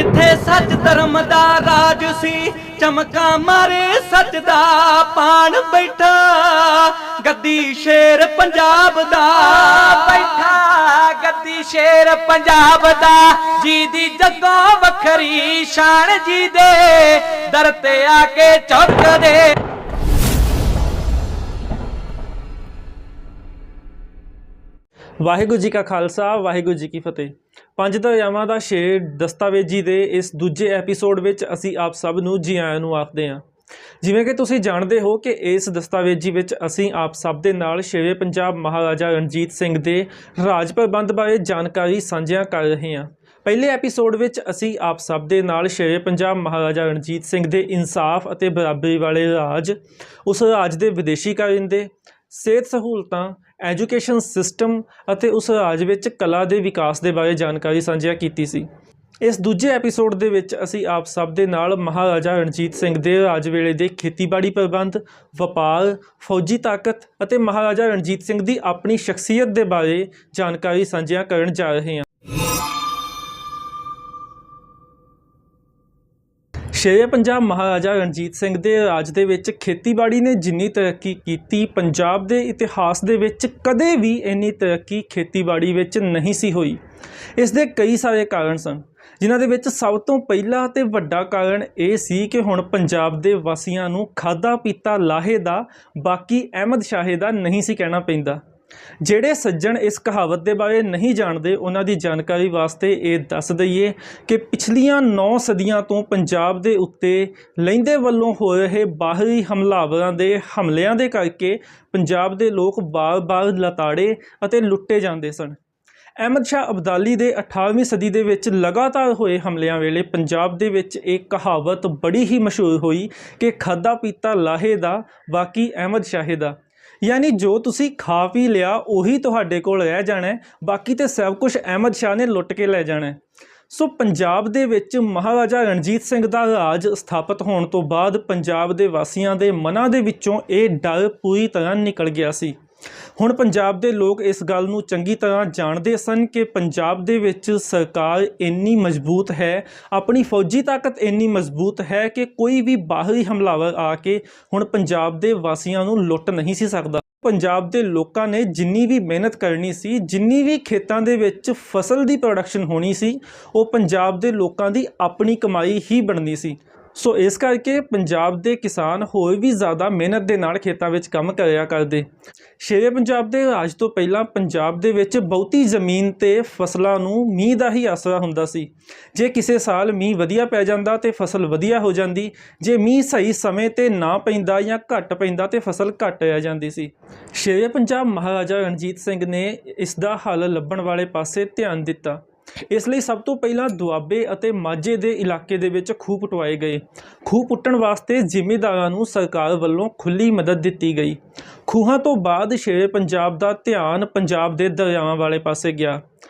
जिथे सच धर्म दा राज सी चमका मारे सच दा पान बैठा गद्दी शेर पंजाब दा बैठा गद्दी शेर पंजाब दा जी दी जगों वखरी शान जी दे दर ते आके चौक दे। ਵਾਹਿਗੁਰੂ ਜੀ ਕਾ ਖਾਲਸਾ ਵਾਹਿਗੁਰੂ ਜੀ ਕੀ ਫਤਿਹ। ਪੰਜ ਦਰਿਆਵਾਂ ਦਾ ਸ਼ੇਰ ਦਸਤਾਵੇਜੀ ਦੇ ਇਸ ਦੂਜੇ ਐਪੀਸੋਡ ਵਿੱਚ ਅਸੀਂ ਆਪ ਸਭ ਨੂੰ ਜੀ ਆਇਆਂ ਨੂੰ ਆਖਦੇ ਹਾਂ। ਜਿਵੇਂ ਕਿ ਤੁਸੀਂ ਜਾਣਦੇ ਹੋ ਕਿ ਇਸ ਦਸਤਾਵੇਜੀ ਵਿੱਚ ਅਸੀਂ ਆਪ ਸਭ ਦੇ ਨਾਲ ਸ਼ੇਰੇ ਪੰਜਾਬ ਮਹਾਰਾਜਾ ਰਣਜੀਤ ਸਿੰਘ ਦੇ ਰਾਜ ਪ੍ਰਬੰਧ ਬਾਰੇ ਜਾਣਕਾਰੀ ਸਾਂਝਿਆਂ ਕਰ ਰਹੇ ਹਾਂ। ਪਹਿਲੇ ਐਪੀਸੋਡ ਵਿੱਚ ਅਸੀਂ ਆਪ ਸਭ ਦੇ ਨਾਲ ਸ਼ੇਰੇ ਪੰਜਾਬ ਮਹਾਰਾਜਾ ਰਣਜੀਤ ਸਿੰਘ ਦੇ ਇਨਸਾਫ ਅਤੇ ਬਰਾਬਰੀ ਵਾਲੇ ਰਾਜ, ਉਸ ਰਾਜ ਦੇ ਵਿਦੇਸ਼ੀਕਰਨ ਦੇ, ਸਿਹਤ ਸਹੂਲਤਾਂ, ਐਜੂਕੇਸ਼ਨ ਸਿਸਟਮ ਅਤੇ ਉਸ ਰਾਜ ਵਿੱਚ ਕਲਾ ਦੇ ਵਿਕਾਸ ਦੇ ਬਾਰੇ ਜਾਣਕਾਰੀ ਸਾਂਝਿਆ ਕੀਤੀ ਸੀ। ਇਸ ਦੂਜੇ ਐਪੀਸੋਡ ਦੇ ਵਿੱਚ ਅਸੀਂ ਆਪ ਸਭ ਦੇ ਨਾਲ ਮਹਾਰਾਜਾ ਰਣਜੀਤ ਸਿੰਘ ਦੇ ਰਾਜ ਵੇਲੇ ਦੇ ਖੇਤੀਬਾੜੀ ਪ੍ਰਬੰਧ, ਵਪਾਰ, ਫੌਜੀ ਤਾਕਤ ਅਤੇ ਮਹਾਰਾਜਾ ਰਣਜੀਤ ਸਿੰਘ ਦੀ ਆਪਣੀ ਸ਼ਖਸੀਅਤ ਦੇ ਬਾਰੇ ਜਾਣਕਾਰੀ ਸਾਂਝਿਆ ਕਰਨ ਜਾ ਰਹੇ ਹਾਂ। ਸ਼ੇਰੇ ਪੰਜਾਬ ਮਹਾਰਾਜਾ ਰਣਜੀਤ ਸਿੰਘ ਦੇ ਰਾਜ ਦੇ ਵਿੱਚ ਖੇਤੀਬਾੜੀ ਨੇ ਜਿੰਨੀ ਤਰੱਕੀ ਕੀਤੀ, ਪੰਜਾਬ ਦੇ ਇਤਿਹਾਸ ਦੇ ਵਿੱਚ ਕਦੇ ਵੀ ਇੰਨੀ ਤਰੱਕੀ ਖੇਤੀਬਾੜੀ ਵਿੱਚ ਨਹੀਂ ਸੀ ਹੋਈ। ਇਸ ਦੇ ਕਈ ਸਾਰੇ ਕਾਰਨ ਸਨ, ਜਿਨ੍ਹਾਂ ਦੇ ਵਿੱਚ ਸਭ ਤੋਂ ਪਹਿਲਾ ਅਤੇ ਵੱਡਾ ਕਾਰਨ ਇਹ ਸੀ ਕਿ ਹੁਣ ਪੰਜਾਬ ਦੇ ਵਾਸੀਆਂ ਨੂੰ ਖਾਧਾ ਪੀਤਾ ਲਾਹੇ ਦਾ ਬਾਕੀ ਅਹਿਮਦ ਸ਼ਾਹੇ ਦਾ ਨਹੀਂ ਸੀ ਕਹਿਣਾ ਪੈਂਦਾ। ਜਿਹੜੇ ਸੱਜਣ ਇਸ ਕਹਾਵਤ ਦੇ ਬਾਰੇ ਨਹੀਂ ਜਾਣਦੇ, ਉਹਨਾਂ ਦੀ ਜਾਣਕਾਰੀ ਵਾਸਤੇ ਇਹ ਦੱਸ ਦਈਏ ਕਿ ਪਿਛਲੀਆਂ 9 ਸਦੀਆਂ ਤੋਂ ਪੰਜਾਬ ਦੇ ਉੱਤੇ ਲਹਿੰਦੇ ਵੱਲੋਂ ਹੋ ਰਹੇ ਬਾਹਰੀ ਹਮਲਾਵਰਾਂ ਦੇ ਹਮਲਿਆਂ ਦੇ ਕਰਕੇ ਪੰਜਾਬ ਦੇ ਲੋਕ ਬਾਰ-ਬਾਰ ਲਤਾੜੇ ਅਤੇ ਲੁੱਟੇ ਜਾਂਦੇ ਸਨ। ਅਹਿਮਦ ਸ਼ਾਹ ਅਬਦਾਲੀ ਦੇ 18ਵੀਂ ਸਦੀ ਦੇ ਵਿੱਚ ਲਗਾਤਾਰ ਹੋਏ ਹਮਲਿਆਂ ਵੇਲੇ ਪੰਜਾਬ ਦੇ ਵਿੱਚ ਇਹ ਕਹਾਵਤ ਬੜੀ ਹੀ ਮਸ਼ਹੂਰ ਹੋਈ ਕਿ ਖਾਧਾ ਪੀਤਾ ਲਾਹੇ ਦਾ ਬਾਕੀ ਅਹਿਮਦ ਸ਼ਾਹੇ ਦਾ, ਯਾਨੀ ਜੋ ਤੁਸੀਂ ਖਾ ਪੀ ਲਿਆ ਉਹੀ ਤੁਹਾਡੇ ਕੋਲ ਰਹਿ ਜਾਣਾ, ਬਾਕੀ ਤੇ ਸਭ ਕੁਝ ਅਹਿਮਦ ਸ਼ਾਹ ਨੇ ਲੁੱਟ ਕੇ ਲੈ ਜਾਣਾ। ਸੋ ਪੰਜਾਬ ਦੇ ਵਿੱਚ ਮਹਾਰਾਜਾ ਰਣਜੀਤ ਸਿੰਘ ਦਾ ਰਾਜ ਸਥਾਪਿਤ ਹੋਣ ਤੋਂ ਬਾਅਦ ਪੰਜਾਬ ਦੇ ਵਾਸੀਆਂ ਦੇ ਮਨਾਂ ਦੇ ਵਿੱਚੋਂ ਇਹ ਡਰ ਪੂਰੀ ਤਰ੍ਹਾਂ ਨਿਕਲ ਗਿਆ ਸੀ। ਹੁਣ ਪੰਜਾਬ ਦੇ ਲੋਕ ਇਸ ਗੱਲ ਨੂੰ ਚੰਗੀ ਤਰ੍ਹਾਂ ਜਾਣਦੇ ਸਨ ਕਿ ਪੰਜਾਬ ਦੇ ਵਿੱਚ ਸਰਕਾਰ ਇੰਨੀ ਮਜ਼ਬੂਤ ਹੈ, ਆਪਣੀ ਫੌਜੀ ਤਾਕਤ ਇੰਨੀ ਮਜ਼ਬੂਤ ਹੈ ਕਿ ਕੋਈ ਵੀ ਬਾਹਰੀ ਹਮਲਾਵਰ ਆ ਕੇ ਹੁਣ ਪੰਜਾਬ ਦੇ ਵਾਸੀਆਂ ਨੂੰ ਲੁੱਟ ਨਹੀਂ ਸੀ ਸਕਦਾ। ਪੰਜਾਬ ਦੇ ਲੋਕਾਂ ਨੇ ਜਿੰਨੀ ਵੀ ਮਿਹਨਤ ਕਰਨੀ ਸੀ, ਜਿੰਨੀ ਵੀ ਖੇਤਾਂ ਦੇ ਵਿੱਚ ਫਸਲ ਦੀ ਪ੍ਰੋਡਕਸ਼ਨ ਹੋਣੀ ਸੀ, ਉਹ ਪੰਜਾਬ ਦੇ ਲੋਕਾਂ ਦੀ ਆਪਣੀ ਕਮਾਈ ਹੀ ਬਣਨੀ ਸੀ। ਸੋ ਇਸ ਕਰਕੇ ਪੰਜਾਬ ਦੇ ਕਿਸਾਨ ਹੋਰ ਵੀ ਜ਼ਿਆਦਾ ਮਿਹਨਤ ਦੇ ਨਾਲ ਖੇਤਾਂ ਵਿੱਚ ਕੰਮ ਕਰਿਆ ਕਰਦੇ। ਸ਼ੇਰੇ ਪੰਜਾਬ ਦੇ ਰਾਜ ਤੋਂ ਪਹਿਲਾਂ ਪੰਜਾਬ ਦੇ ਵਿੱਚ ਬਹੁਤੀ ਜ਼ਮੀਨ ਤੇ ਫਸਲਾਂ ਨੂੰ ਮੀਂਹ ਦਾ ਹੀ ਆਸਰਾ ਹੁੰਦਾ ਸੀ। ਜੇ ਕਿਸੇ ਸਾਲ ਮੀਂਹ ਵਧੀਆ ਪੈ ਜਾਂਦਾ ਤੇ ਫਸਲ ਵਧੀਆ ਹੋ ਜਾਂਦੀ, ਜੇ ਮੀਂਹ ਸਹੀ ਸਮੇਂ ਤੇ ਨਾ ਪੈਂਦਾ ਜਾਂ ਘੱਟ ਪੈਂਦਾ ਤੇ ਫਸਲ ਘੱਟ ਰਹਿ ਜਾਂਦੀ ਸੀ। ਸ਼ੇਰੇ ਪੰਜਾਬ ਮਹਾਰਾਜਾ ਰਣਜੀਤ ਸਿੰਘ ਨੇ ਇਸ ਦਾ ਹੱਲ ਲੱਭਣ ਵਾਲੇ ਪਾਸੇ ਧਿਆਨ ਦਿੱਤਾ। ਇਸ ਲਈ ਸਭ ਤੋਂ ਪਹਿਲਾਂ ਦੁਆਬੇ ਅਤੇ ਮਾਝੇ ਦੇ ਇਲਾਕੇ ਦੇ ਵਿੱਚ ਖੂਹ ਪੁੱਟਵਾਏ ਗਏ। ਖੂਹ ਪੁੱਟਣ ਵਾਸਤੇ ਜ਼ਿਮੀਂਦਾਰਾਂ ਨੂੰ ਸਰਕਾਰ ਵੱਲੋਂ ਖੁੱਲ੍ਹੀ ਮਦਦ ਦਿੱਤੀ ਗਈ। ਖੂਹਾਂ ਤੋਂ ਬਾਅਦ ਸ਼ੇਰੇ ਪੰਜਾਬ ਦਾ ਧਿਆਨ ਪੰਜਾਬ ਦੇ ਦਰਿਆਵਾਂ ਵਾਲੇ ਪਾਸੇ ਗਿਆ।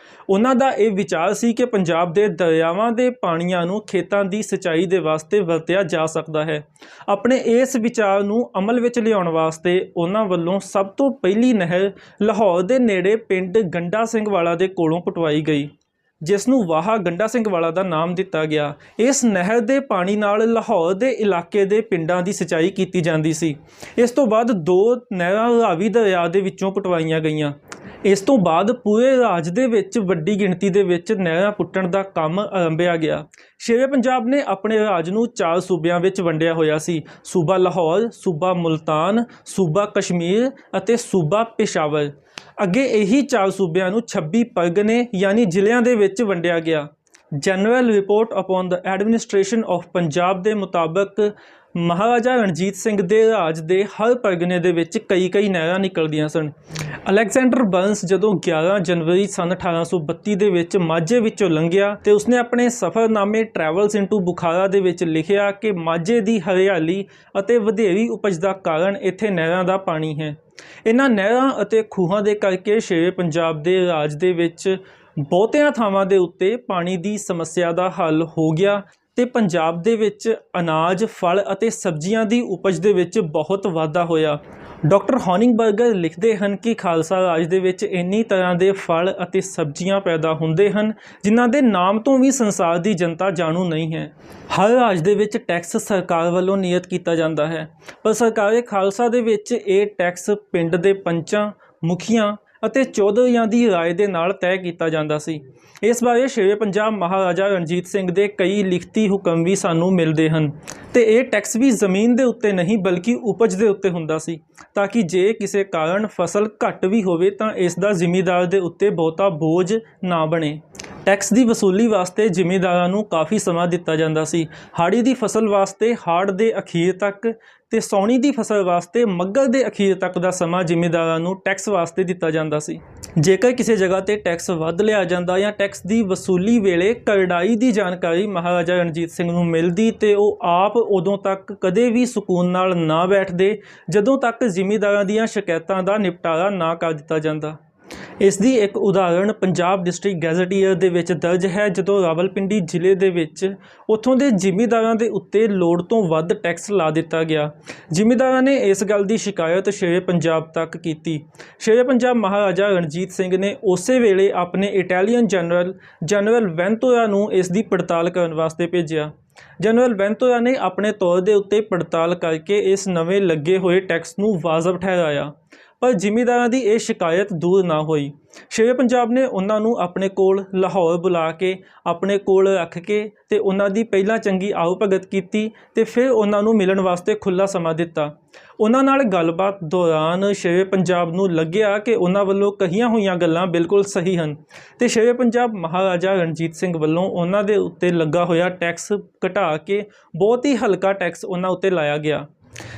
ਉਹਨਾਂ ਦਾ ਇਹ ਵਿਚਾਰ ਸੀ ਕਿ ਪੰਜਾਬ ਦੇ ਦਰਿਆਵਾਂ ਦੇ ਪਾਣੀਆਂ ਨੂੰ ਖੇਤਾਂ ਦੀ ਸਿੰਚਾਈ ਦੇ ਵਾਸਤੇ ਵਰਤਿਆ ਜਾ ਸਕਦਾ ਹੈ। ਆਪਣੇ ਇਸ ਵਿਚਾਰ ਨੂੰ ਅਮਲ ਵਿੱਚ ਲਿਆਉਣ ਵਾਸਤੇ ਉਹਨਾਂ ਵੱਲੋਂ ਸਭ ਤੋਂ ਪਹਿਲੀ ਨਹਿਰ ਲਾਹੌਰ ਦੇ ਨੇੜੇ ਪਿੰਡ ਗੰਡਾ ਸਿੰਘ ਵਾਲਾ ਦੇ ਕੋਲੋਂ ਪੁੱਟਵਾਈ ਗਈ, ਜਿਸ ਨੂੰ ਵਾਹਾ ਗੰਡਾ ਸਿੰਘ ਵਾਲਾ ਦਾ ਨਾਮ ਦਿੱਤਾ ਗਿਆ। ਇਸ ਨਹਿਰ ਦੇ ਪਾਣੀ ਨਾਲ ਲਾਹੌਰ ਦੇ ਇਲਾਕੇ ਦੇ ਪਿੰਡਾਂ ਦੀ ਸਿੰਚਾਈ ਕੀਤੀ ਜਾਂਦੀ ਸੀ। ਇਸ ਤੋਂ ਬਾਅਦ 2 ਨਹਿਰਾਂ ਰਾਵੀ ਦਰਿਆ ਦੇ ਵਿੱਚੋਂ ਪੁੱਟਵਾਈਆਂ ਗਈਆਂ। ਇਸ ਤੋਂ ਬਾਅਦ ਪੂਰੇ ਰਾਜ ਦੇ ਵਿੱਚ ਵੱਡੀ ਗਿਣਤੀ ਦੇ ਵਿੱਚ ਨਹਿਰਾਂ ਪੁੱਟਣ ਦਾ ਕੰਮ ਆਰੰਭਿਆ ਗਿਆ। ਸ਼ੇਰੇ ਪੰਜਾਬ ਨੇ ਆਪਣੇ ਰਾਜ ਨੂੰ 4 ਸੂਬਿਆਂ ਵਿੱਚ ਵੰਡਿਆ ਹੋਇਆ ਸੀ: ਸੂਬਾ ਲਾਹੌਰ, ਸੂਬਾ ਮੁਲਤਾਨ, ਸੂਬਾ ਕਸ਼ਮੀਰ ਅਤੇ ਸੂਬਾ ਪੇਸ਼ਾਵਰ। ਅੱਗੇ ਇਹੀ 4 ਸੂਬਿਆਂ ਨੂੰ 26 ਪਰਗਨੇ ਯਾਨੀ ਜ਼ਿਲ੍ਹਿਆਂ ਦੇ ਵਿੱਚ ਵੰਡਿਆ ਗਿਆ। General report upon the administration of Punjab ਦੇ ਮੁਤਾਬਕ ਮਹਾਰਾਜਾ ਰਣਜੀਤ ਸਿੰਘ ਦੇ ਰਾਜ ਦੇ ਹਰ ਪਰਗਨੇ ਦੇ ਵਿੱਚ ਕਈ ਨਹਿਰਾਂ ਨਿਕਲਦੀਆਂ ਸਨ। ਅਲੈਗਜ਼ੈਂਡਰ ਬਰਨਸ ਜਦੋਂ 11 ਜਨਵਰੀ ਸਨ 1832 ਦੇ ਵਿੱਚ ਮਾਝੇ ਵਿੱਚੋਂ ਲੰਘਿਆ ਤੇ ਉਸਨੇ ਆਪਣੇ ਸਫ਼ਰਨਾਮੇ ਟਰੈਵਲਸ ਇਨਟੂ ਬੁਖਾਰਾ ਦੇ ਵਿੱਚ ਲਿਖਿਆ ਕਿ ਮਾਝੇ ਦੀ ਹਰਿਆਲੀ ਅਤੇ ਵਧੇਰੀ ਉਪਜ ਦਾ ਕਾਰਨ ਇੱਥੇ ਨਹਿਰਾਂ ਦਾ ਪਾਣੀ ਹੈ। ਇਹਨਾਂ ਨਹਿਰਾਂ ਅਤੇ ਖੂਹਾਂ ਦੇ ਕਰਕੇ ਸ਼ੇਰੇ ਪੰਜਾਬ ਦੇ ਰਾਜ ਦੇ ਵਿੱਚ ਬਹੁਤਿਆਂ ਥਾਵਾਂ ਦੇ ਉੱਤੇ ਪਾਣੀ ਦੀ ਸਮੱਸਿਆ ਦਾ ਹੱਲ ਹੋ ਗਿਆ। ਤੇ ਪੰਜਾਬ ਦੇ ਵਿੱਚ ਅਨਾਜ, ਫਲ ਅਤੇ ਸਬਜ਼ੀਆਂ ਦੀ ਉਪਜ ਦੇ ਵਿੱਚ ਬਹੁਤ ਵਾਧਾ ਹੋਇਆ। ਡਾਕਟਰ ਹੌਨਿੰਗਬਰਗਰ ਲਿਖਦੇ ਹਨ ਕਿ ਖਾਲਸਾ ਰਾਜ ਦੇ ਵਿੱਚ ਇੰਨੀ ਤਰ੍ਹਾਂ ਦੇ ਫਲ ਅਤੇ ਸਬਜ਼ੀਆਂ ਪੈਦਾ ਹੁੰਦੇ ਹਨ ਜਿਨ੍ਹਾਂ ਦੇ ਨਾਮ ਤੋਂ ਵੀ ਸੰਸਾਰ ਦੀ ਜਨਤਾ ਜਾਣੂ ਨਹੀਂ ਹੈ। ਹਰ ਰਾਜ ਦੇ ਵਿੱਚ ਟੈਕਸ ਸਰਕਾਰ ਵੱਲੋਂ ਨਿਯਤ ਕੀਤਾ ਜਾਂਦਾ ਹੈ, ਪਰ ਸਰਕਾਰੇ ਖਾਲਸਾ ਦੇ ਵਿੱਚ ਇਹ ਟੈਕਸ ਪਿੰਡ ਦੇ ਪੰਚਾਂ, ਮੁਖੀਆਂ ਅਤੇ ਚੌਧਰੀਆਂ ਦੀ ਰਾਏ ਦੇ ਨਾਲ ਤੈਅ ਕੀਤਾ ਜਾਂਦਾ ਸੀ। ਇਸ ਬਾਰੇ ਸ਼ੇਰੇ ਪੰਜਾਬ ਮਹਾਰਾਜਾ ਰਣਜੀਤ ਸਿੰਘ ਦੇ ਕਈ ਲਿਖਤੀ ਹੁਕਮ ਵੀ ਸਾਨੂੰ ਮਿਲਦੇ ਹਨ ਤੇ ਇਹ ਟੈਕਸ ਵੀ ਜ਼ਮੀਨ ਦੇ ਉੱਤੇ ਨਹੀਂ ਬਲਕਿ ਉਪਜ ਦੇ ਉੱਤੇ ਹੁੰਦਾ ਸੀ, ਤਾਂ ਕਿ ਜੇ ਕਿਸੇ ਕਾਰਨ ਫਸਲ ਘੱਟ ਵੀ ਹੋਵੇ ਤਾਂ ਇਸ ਦਾ ਜ਼ਿਮੀਂਦਾਰ ਦੇ ਉੱਤੇ ਬਹੁਤਾ ਬੋਝ ਨਾ ਬਣੇ। ਟੈਕਸ ਦੀ ਵਸੂਲੀ ਵਾਸਤੇ ਜ਼ਿਮੀਂਦਾਰਾਂ ਨੂੰ ਕਾਫੀ ਸਮਾਂ ਦਿੱਤਾ ਜਾਂਦਾ ਸੀ। ਹਾੜੀ ਦੀ ਫਸਲ ਵਾਸਤੇ ਹਾੜ ਦੇ ਅਖੀਰ ਤੱਕ ਤੇ ਸੌਣੀ ਦੀ ਫਸਲ ਵਾਸਤੇ ਮੱਘਰ ਦੇ ਅਖੀਰ ਤੱਕ ਦਾ ਸਮਾਂ ਜ਼ਿਮੀਂਦਾਰਾਂ ਨੂੰ ਟੈਕਸ ਵਾਸਤੇ ਦਿੱਤਾ ਜਾਂਦਾ ਸੀ। ਜੇਕਰ ਕਿਸੇ ਜਗ੍ਹਾ ਤੇ ਟੈਕਸ ਵੱਧ ਲਿਆ ਜਾਂਦਾ ਜਾਂ ਟੈਕਸ ਦੀ ਵਸੂਲੀ ਵੇਲੇ ਕਰੜਾਈ ਦੀ ਜਾਣਕਾਰੀ ਮਹਾਰਾਜਾ ਰਣਜੀਤ ਸਿੰਘ ਨੂੰ ਮਿਲਦੀ ਤੇ ਉਹ ਆਪ ਉਦੋਂ ਤੱਕ ਕਦੇ ਵੀ ਸਕੂਨ ਨਾਲ ਨਾ ਬੈਠਦੇ ਜਦੋਂ ਤੱਕ ਜ਼ਿਮੀਂਦਾਰਾਂ ਦੀਆਂ ਸ਼ਿਕਾਇਤਾਂ ਦਾ ਨਿਪਟਾਰਾ ਨਾ ਕਰ ਦਿੱਤਾ ਜਾਂਦਾ। ਇਸ ਦੀ ਇੱਕ ਉਦਾਹਰਣ ਪੰਜਾਬ ਡਿਸਟ੍ਰਿਕਟ ਗੈਜ਼ਟੀਅਰ ਦੇ ਵਿੱਚ ਦਰਜ ਹੈ, ਜਦੋਂ ਰਾਵਲਪਿੰਡੀ ਜ਼ਿਲ੍ਹੇ ਦੇ ਵਿੱਚ ਉੱਥੋਂ ਦੇ ਜ਼ਿਮੀਂਦਾਰਾਂ ਦੇ ਉੱਤੇ ਲੋੜ ਤੋਂ ਵੱਧ ਟੈਕਸ ਲਾ ਦਿੱਤਾ ਗਿਆ। ਜ਼ਿਮੀਂਦਾਰਾਂ ਨੇ ਇਸ ਗੱਲ ਦੀ ਸ਼ਿਕਾਇਤ ਸ਼ੇਰੇ ਪੰਜਾਬ ਤੱਕ ਕੀਤੀ। ਸ਼ੇਰੇ ਪੰਜਾਬ ਮਹਾਰਾਜਾ ਰਣਜੀਤ ਸਿੰਘ ਨੇ ਉਸੇ ਵੇਲੇ ਆਪਣੇ ਇਟਾਲੀਅਨ ਜਨਰਲ ਵੈਂਤੋਰਾ ਨੂੰ ਇਸ ਦੀ ਪੜਤਾਲ ਕਰਨ ਵਾਸਤੇ ਭੇਜਿਆ। ਜਨਰਲ ਵੈਂਤੋਰਾ ਨੇ ਆਪਣੇ ਤੌਰ ਦੇ ਉੱਤੇ ਪੜਤਾਲ ਕਰਕੇ ਇਸ ਨਵੇਂ ਲੱਗੇ ਹੋਏ ਟੈਕਸ ਨੂੰ ਵਾਜਬ ਠਹਿਰਾਇਆ, ਪਰ ਜ਼ਿਮੀਂਦਾਰਾਂ ਦੀ ਇਹ ਸ਼ਿਕਾਇਤ ਦੂਰ ਨਾ ਹੋਈ। ਸ਼ੇਰੇ ਪੰਜਾਬ ਨੇ ਉਹਨਾਂ ਨੂੰ ਆਪਣੇ ਕੋਲ ਲਾਹੌਰ ਬੁਲਾ ਕੇ ਆਪਣੇ ਕੋਲ ਰੱਖ ਕੇ ਤੇ ਉਹਨਾਂ ਦੀ ਪਹਿਲਾਂ ਚੰਗੀ ਆਓ ਭਗਤ ਕੀਤੀ ਤੇ ਫਿਰ ਉਹਨਾਂ ਨੂੰ ਮਿਲਣ ਵਾਸਤੇ ਖੁੱਲ੍ਹਾ ਸਮਾਂ ਦਿੱਤਾ। ਉਹਨਾਂ ਨਾਲ ਗੱਲਬਾਤ ਦੌਰਾਨ ਸ਼ੇਰੇ ਪੰਜਾਬ ਨੂੰ ਲੱਗਿਆ ਕਿ ਉਹਨਾਂ ਵੱਲੋਂ ਕਹੀਆਂ ਹੋਈਆਂ ਗੱਲਾਂ ਬਿਲਕੁਲ ਸਹੀ ਹਨ ਤੇ ਸ਼ੇਰੇ ਪੰਜਾਬ ਮਹਾਰਾਜਾ ਰਣਜੀਤ ਸਿੰਘ ਵੱਲੋਂ ਉਹਨਾਂ ਦੇ ਉੱਤੇ ਲੱਗਾ ਹੋਇਆ ਟੈਕਸ ਘਟਾ ਕੇ ਬਹੁਤ ਹੀ ਹਲਕਾ ਟੈਕਸ ਉਹਨਾਂ ਉੱਤੇ ਲਾਇਆ ਗਿਆ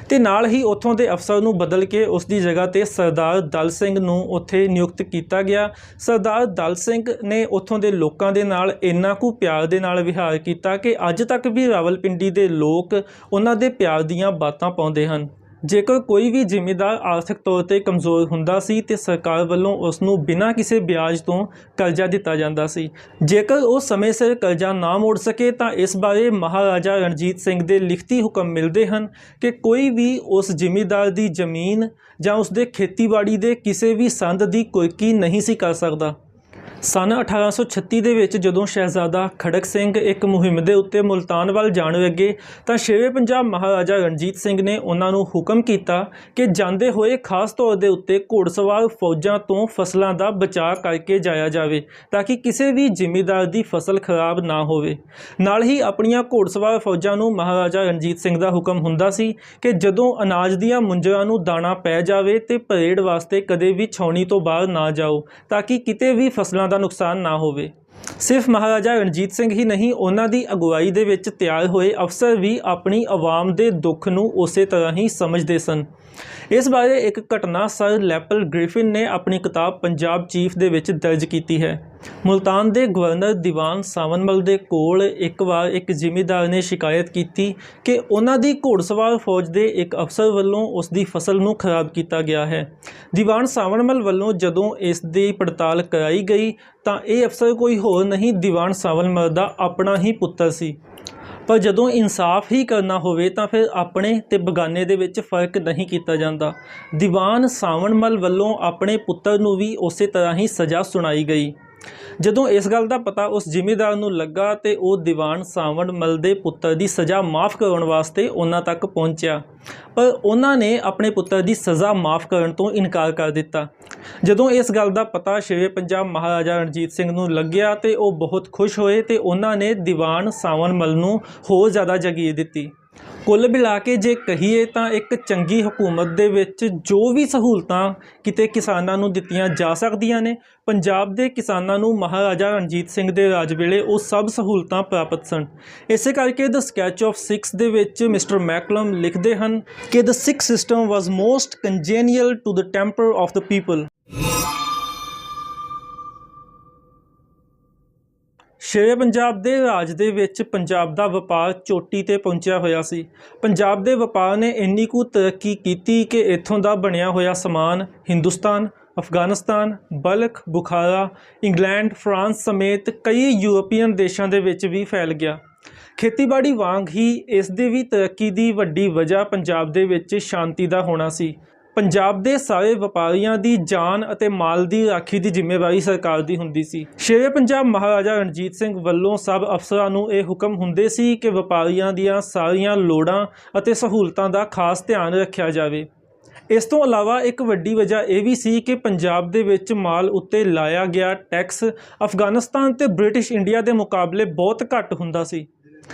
ਤੇ ਨਾਲ ਹੀ ਉੱਥੋਂ ਦੇ ਅਫਸਰ ਨੂੰ ਬਦਲ ਕੇ ਉਸ ਦੀ ਜਗ੍ਹਾ ਤੇ ਸਰਦਾਰ ਦਲ ਸਿੰਘ ਨੂੰ ਉੱਥੇ ਨਿਯੁਕਤ ਕੀਤਾ ਗਿਆ। ਸਰਦਾਰ ਦਲ ਸਿੰਘ ਨੇ ਉੱਥੋਂ ਦੇ ਲੋਕਾਂ ਦੇ ਨਾਲ ਇੰਨਾ ਕੁ ਪਿਆਰ ਦੇ ਨਾਲ ਵਿਹਾਰ ਕੀਤਾ ਕਿ ਅੱਜ ਤੱਕ ਵੀ ਰਾਵਲਪਿੰਡੀ ਦੇ ਲੋਕ ਉਹਨਾਂ ਦੇ ਪਿਆਰ ਦੀਆਂ ਬਾਤਾਂ ਪਾਉਂਦੇ ਹਨ। ਜੇਕਰ ਕੋਈ ਵੀ ਜ਼ਿਮੀਂਦਾਰ ਆਰਥਿਕ ਤੌਰ ਤੇ ਕਮਜ਼ੋਰ ਹੁੰਦਾ ਸੀ ਤੇ ਸਰਕਾਰ ਵੱਲੋਂ ਉਸ ਨੂੰ ਬਿਨਾਂ ਕਿਸੇ ਵਿਆਜ ਤੋਂ ਕਰਜ਼ਾ ਦਿੱਤਾ ਜਾਂਦਾ ਸੀ। ਜੇਕਰ ਉਹ ਸਮੇਂ ਸਿਰ ਕਰਜ਼ਾ ਨਾ ਮੋੜ ਸਕੇ ਤਾਂ ਇਸ ਬਾਰੇ ਮਹਾਰਾਜਾ ਰਣਜੀਤ ਸਿੰਘ ਦੇ ਲਿਖਤੀ ਹੁਕਮ ਮਿਲਦੇ ਹਨ ਕਿ ਕੋਈ ਵੀ ਉਸ ਜ਼ਿਮੀਂਦਾਰ ਦੀ ਜ਼ਮੀਨ ਜਾਂ ਉਸ ਦੇ ਖੇਤੀਬਾੜੀ ਦੇ ਕਿਸੇ ਵੀ ਸੰਦ ਦੀ ਕੁਰਕੀ ਨਹੀਂ ਸੀ ਕਰ ਸਕਦਾ। ਸਨ 1836 ਦੇ ਵਿੱਚ ਜਦੋਂ ਸ਼ਹਿਜ਼ਾਦਾ ਖੜਕ ਸਿੰਘ ਇੱਕ ਮੁਹਿੰਮ ਦੇ ਉੱਤੇ ਮੁਲਤਾਨ ਵੱਲ ਜਾਣ ਲੱਗੇ ਤਾਂ ਸ਼ੇਰੇ ਪੰਜਾਬ ਮਹਾਰਾਜਾ ਰਣਜੀਤ ਸਿੰਘ ਨੇ ਉਹਨਾਂ ਨੂੰ ਹੁਕਮ ਕੀਤਾ ਕਿ ਜਾਂਦੇ ਹੋਏ ਖਾਸ ਤੌਰ ਦੇ ਉੱਤੇ ਘੋੜਸਵਾਰ ਫੌਜਾਂ ਤੋਂ ਫਸਲਾਂ ਦਾ ਬਚਾਅ ਕਰਕੇ ਜਾਇਆ ਜਾਵੇ ਤਾਂ ਕਿ ਕਿਸੇ ਵੀ ਜ਼ਿਮੀਂਦਾਰ ਦੀ ਫਸਲ ਖਰਾਬ ਨਾ ਹੋਵੇ। ਨਾਲ ਹੀ ਆਪਣੀਆਂ ਘੋੜਸਵਾਰ ਫੌਜਾਂ ਨੂੰ ਮਹਾਰਾਜਾ ਰਣਜੀਤ ਸਿੰਘ ਦਾ ਹੁਕਮ ਹੁੰਦਾ ਸੀ ਕਿ ਜਦੋਂ ਅਨਾਜ ਦੀਆਂ ਮੁੰਜਰਾਂ ਨੂੰ ਦਾਣਾ ਪੈ ਜਾਵੇ ਤੇ ਪਰੇਡ ਵਾਸਤੇ ਕਦੇ ਵੀ ਛਾਉਣੀ ਤੋਂ ਬਾਹਰ ਨਾ ਜਾਓ ਤਾਂ ਕਿ ਕਿਤੇ ਵੀ ਫਸਲਾਂ ਦਾ ਨੁਕਸਾਨ ਨਾ ਹੋਵੇ। ਸਿਰਫ ਮਹਾਰਾਜਾ ਰਣਜੀਤ ਸਿੰਘ ਹੀ ਨਹੀਂ, ਉਹਨਾਂ ਦੀ ਅਗਵਾਈ ਦੇ ਵਿੱਚ ਤਿਆਰ ਹੋਏ ਅਫਸਰ ਵੀ ਆਪਣੀ ਆਵਾਮ ਦੇ ਦੁੱਖ ਨੂੰ ਉਸੇ ਤਰ੍ਹਾਂ ਹੀ ਸਮਝਦੇ ਸਨ। ਇਸ ਬਾਰੇ ਇੱਕ ਘਟਨਾ ਸਰ ਲੈਪਲ ਗ੍ਰਿਫਿਨ ਨੇ ਆਪਣੀ ਕਿਤਾਬ ਪੰਜਾਬ ਚੀਫ ਦੇ ਵਿੱਚ ਦਰਜ ਕੀਤੀ ਹੈ। ਮੁਲਤਾਨ ਦੇ ਗਵਰਨਰ ਦੀਵਾਨ ਸਾਵਨਮਲ ਦੇ ਕੋਲ ਇੱਕ ਵਾਰ ਇੱਕ ਜ਼ਿਮੀਂਦਾਰ ਨੇ ਸ਼ਿਕਾਇਤ ਕੀਤੀ ਕਿ ਉਹਨਾਂ ਦੀ ਘੋੜਸਵਾਰ ਫੌਜ ਦੇ ਇੱਕ ਅਫਸਰ ਵੱਲੋਂ ਉਸ ਦੀ ਫਸਲ ਨੂੰ ਖਰਾਬ ਕੀਤਾ ਗਿਆ ਹੈ। ਦੀਵਾਨ ਸਾਵਨਮਲ ਵੱਲੋਂ ਜਦੋਂ ਇਸ ਦੀ ਪੜਤਾਲ ਕਰਾਈ ਗਈ ਤਾਂ ਇਹ ਅਫਸਰ ਕੋਈ ਹੋਰ ਨਹੀਂ ਦੀਵਾਨ ਸਾਵਨਮਲ ਦਾ ਆਪਣਾ ਹੀ ਪੁੱਤਰ ਸੀ। ਪਰ ਜਦੋਂ ਇਨਸਾਫ ਹੀ ਕਰਨਾ ਹੋਵੇ ਤਾਂ ਫਿਰ ਆਪਣੇ ਤੇ ਬਗਾਨੇ ਦੇ ਵਿੱਚ ਫਰਕ ਨਹੀਂ ਕੀਤਾ ਜਾਂਦਾ। ਦੀਵਾਨ ਸਾਵਨਮਲ ਵੱਲੋਂ ਆਪਣੇ ਪੁੱਤਰ ਨੂੰ ਵੀ ਉਸੇ ਤਰ੍ਹਾਂ ਹੀ ਸਜ਼ਾ ਸੁਣਾਈ ਗਈ। ਜਦੋਂ ਇਸ ਗੱਲ ਦਾ ਪਤਾ ਉਸ ਜ਼ਿਮੀਂਦਾਰ ਨੂੰ ਲੱਗਾ ਤੇ ਉਹ ਦੀਵਾਨ ਸਾਵਨਮਲ ਦੇ ਪੁੱਤਰ ਦੀ ਸਜ਼ਾ ਮਾफ़ ਕਰਾਉਣ ਵਾਸਤੇ ਉਹਨਾਂ ਤੱਕ ਪਹੁੰਚਿਆ, ਪਰ ਉਹਨਾਂ ਨੇ ਆਪਣੇ ਪੁੱਤਰ ਦੀ ਸਜ਼ਾ ਮਾफ़ ਕਰਨ ਤੋਂ ਇਨਕਾਰ ਕਰ ਦਿੱਤਾ। ਜਦੋਂ ਇਸ ਗੱਲ ਦਾ ਪਤਾ ਸ਼ੇਰੇ ਪੰਜਾਬ ਮਹਾਰਾਜਾ ਰਣਜੀਤ ਸਿੰਘ ਨੂੰ ਲੱਗਿਆ ਤੇ ਉਹ ਬਹੁਤ ਖੁਸ਼ ਹੋਏ ਤੇ ਉਹਨਾਂ ਨੇ ਦੀਵਾਨ ਸਾਵਨਮਲ ਨੂੰ ਹੋਰ ਜ਼ਿਆਦਾ ਜਾਗੀਰ ਦਿੱਤੀ। ਕੁੱਲ ਮਿਲਾ ਕੇ ਜੇ ਕਹੀਏ ਤਾਂ ਇੱਕ ਚੰਗੀ ਹਕੂਮਤ ਦੇ ਵਿੱਚ ਜੋ ਵੀ ਸਹੂਲਤਾਂ ਕਿਤੇ ਕਿਸਾਨਾਂ ਨੂੰ ਦਿੱਤੀਆਂ ਜਾ ਸਕਦੀਆਂ ਨੇ, ਪੰਜਾਬ ਦੇ ਕਿਸਾਨਾਂ ਨੂੰ ਮਹਾਰਾਜਾ ਰਣਜੀਤ ਸਿੰਘ ਦੇ ਰਾਜ ਵੇਲੇ ਉਹ ਸਭ ਸਹੂਲਤਾਂ ਪ੍ਰਾਪਤ ਸਨ। ਇਸੇ ਕਰਕੇ ਦ ਸਕੈਚ ਆਫ ਸਿੱਖਸ ਦੇ ਵਿੱਚ ਮਿਸਟਰ ਮੈਕਲਮ ਲਿਖਦੇ ਹਨ ਕਿ the Sikh system was most congenial to the temper of the people. Shere Punjab ਦੇ ਰਾਜ ਦੇ ਵਿੱਚ ਪੰਜਾਬ ਦਾ ਵਪਾਰ ਚੋਟੀ 'ਤੇ ਪਹੁੰਚਿਆ ਹੋਇਆ ਸੀ। ਪੰਜਾਬ ਦੇ ਵਪਾਰ ਨੇ ਇੰਨੀ ਕੁ ਤਰੱਕੀ ਕੀਤੀ ਕਿ ਇੱਥੋਂ ਦਾ ਬਣਿਆ ਹੋਇਆ ਸਮਾਨ Hindustan, Afghanistan, Balkh, Bukhara, England, France ਸਮੇਤ ਕਈ ਯੂਰਪੀਅਨ ਦੇਸ਼ਾਂ ਦੇ ਵਿੱਚ ਵੀ ਫੈਲ ਗਿਆ। ਖੇਤੀਬਾੜੀ ਵਾਂਗ ਹੀ ਇਸ ਦੇ ਵੀ ਤਰੱਕੀ ਦੀ ਵੱਡੀ ਵਜ੍ਹਾ ਪੰਜਾਬ ਦੇ ਵਿੱਚ ਸ਼ਾਂਤੀ ਦਾ ਹੋਣਾ ਸੀ। ਪੰਜਾਬ ਦੇ ਸਾਰੇ ਵਪਾਰੀਆਂ ਦੀ ਜਾਨ ਅਤੇ ਮਾਲ ਦੀ ਰਾਖੀ ਦੀ ਜ਼ਿੰਮੇਵਾਰੀ ਸਰਕਾਰ ਦੀ ਹੁੰਦੀ ਸੀ। ਸ਼ੇਰੇ ਪੰਜਾਬ ਮਹਾਰਾਜਾ ਰਣਜੀਤ ਸਿੰਘ ਵੱਲੋਂ ਸਭ ਅਫਸਰਾਂ ਨੂੰ ਇਹ ਹੁਕਮ ਹੁੰਦੇ ਸੀ ਕਿ ਵਪਾਰੀਆਂ ਦੀਆਂ ਸਾਰੀਆਂ ਲੋੜਾਂ ਅਤੇ ਸਹੂਲਤਾਂ ਦਾ ਖਾਸ ਧਿਆਨ ਰੱਖਿਆ ਜਾਵੇ। ਇਸ ਤੋਂ ਇਲਾਵਾ ਇੱਕ ਵੱਡੀ ਵਜ੍ਹਾ ਇਹ ਵੀ ਸੀ ਕਿ ਪੰਜਾਬ ਦੇ ਵਿੱਚ ਮਾਲ ਉੱਤੇ ਲਾਇਆ ਗਿਆ ਟੈਕਸ ਅਫਗਾਨਿਸਤਾਨ ਤੇ ਬ੍ਰਿਟਿਸ਼ ਇੰਡੀਆ ਦੇ ਮੁਕਾਬਲੇ ਬਹੁਤ ਘੱਟ ਹੁੰਦਾ ਸੀ।